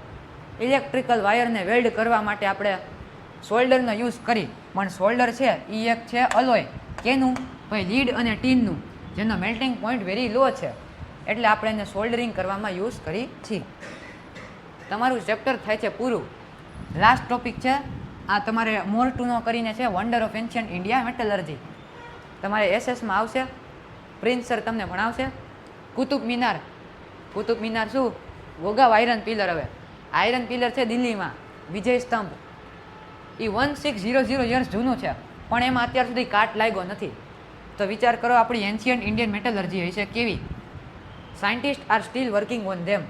Electrical વાયરને વેલ્ડ કરવા માટે આપણે સોલ્ડરનો યુઝ કરી. પણ સોલ્ડર છે એ એક છે અલોય કેનું ભાઈ લીડ અને ટીનનું જેનો મેલ્ટિંગ પોઈન્ટ વેરી લો છે એટલે આપણે એને સોલ્ડરિંગ કરવામાં યુઝ કરી છીએ. તમારું ચેપ્ટર થાય છે પૂરું. લાસ્ટ ટોપિક છે આ તમારે મોર ટુ નો કરીને છે wonder of ancient India metallurgy. તમારે એસએસમાં આવશે. પ્રિન્સ સર તમને ભણાવશે. કુતુબ મિનાર. કુતુબ મિનાર શું? ગોગાવ આયરન પિલર. હવે આયરન પિલર છે દિલ્હીમાં વિજય સ્તંભ. એ 1600 યર્સ જૂનું છે પણ એમાં અત્યાર સુધી કાટ લાગ્યો નથી. તો વિચાર કરો આપણી એન્શિયન્ટ ઇન્ડિયન મેટલર્જી હશે કેવી. Scientist are still working on them.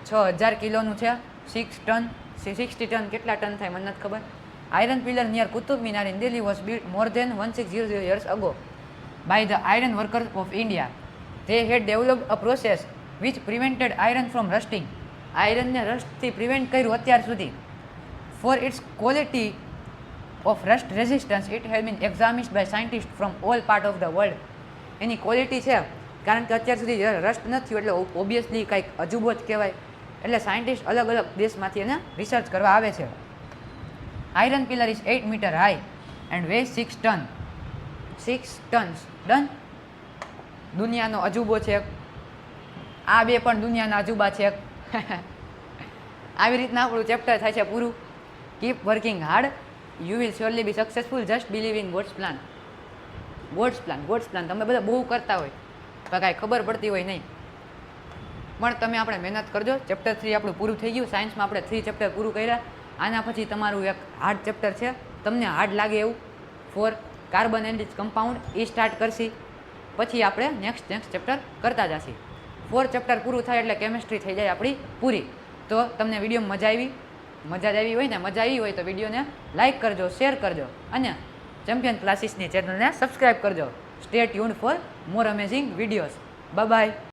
6000 કિલોનું છે. 60 ટન કેટલા ટન થાય મને નથી ખબર. Iron pillar near Qutub Minar in Delhi was built more than 1600 years ago by the iron workers of India. They had developed a process which prevented iron from rusting. આયરનને રસ્ટથી prevent કર્યું અત્યાર સુધી. For its quality of rust resistance it has been examined by scientists from all part of the world. Any quality છે કારણ કે અત્યાર સુધી રસ્ટ નથી થયું એટલે ઓબ્વિયસલી કંઈક અજુબો જ કહેવાય. એટલે સાયન્ટિસ્ટ અલગ અલગ દેશમાંથી એને રિસર્ચ કરવા આવે છે. Iron pillar is 8 metre high and weighs 6 ton. 6 tons. Done. દુનિયાનો અજુબો છે. આ બે પણ દુનિયાના અજુબા છે. આવી રીતના આપણું ચેપ્ટર થાય છે પૂરું. Keep working hard you will surely B successful. Just believe in gods plan. Gods plan તમે બધા બહુ કરતા હોય પણ કાંઈ ખબર પડતી હોય નહીં. પણ તમે આપણે મહેનત કરજો. ચેપ્ટર 3 આપણું પૂરું થઈ ગયું. સાયન્સમાં આપણે 3 ચેપ્ટર પૂરું કર્યા. આના પછી તમારું એક હાર્ડ ચેપ્ટર છે તમને હાર્ડ લાગે એવું 4 કાર્બન એન્ડ ઇટ્સ કમ્પાઉન્ડ એ સ્ટાર્ટ કરશી. પછી આપણે નેક્સ્ટ ચેપ્ટર કરતા જશી. 4 ચેપ્ટર પૂરું થાય એટલે કેમિસ્ટ્રી થઈ જાય આપણી પૂરી. તો તમને વિડીયો મજા આવી હોય તો વિડીયોને લાઇક કરજો, શેર કરજો અને ચેમ્પિયન ક્લાસીસની ચેનલને સબસ્ક્રાઈબ કરજો. Stay tuned for more amazing videos. Bye bye.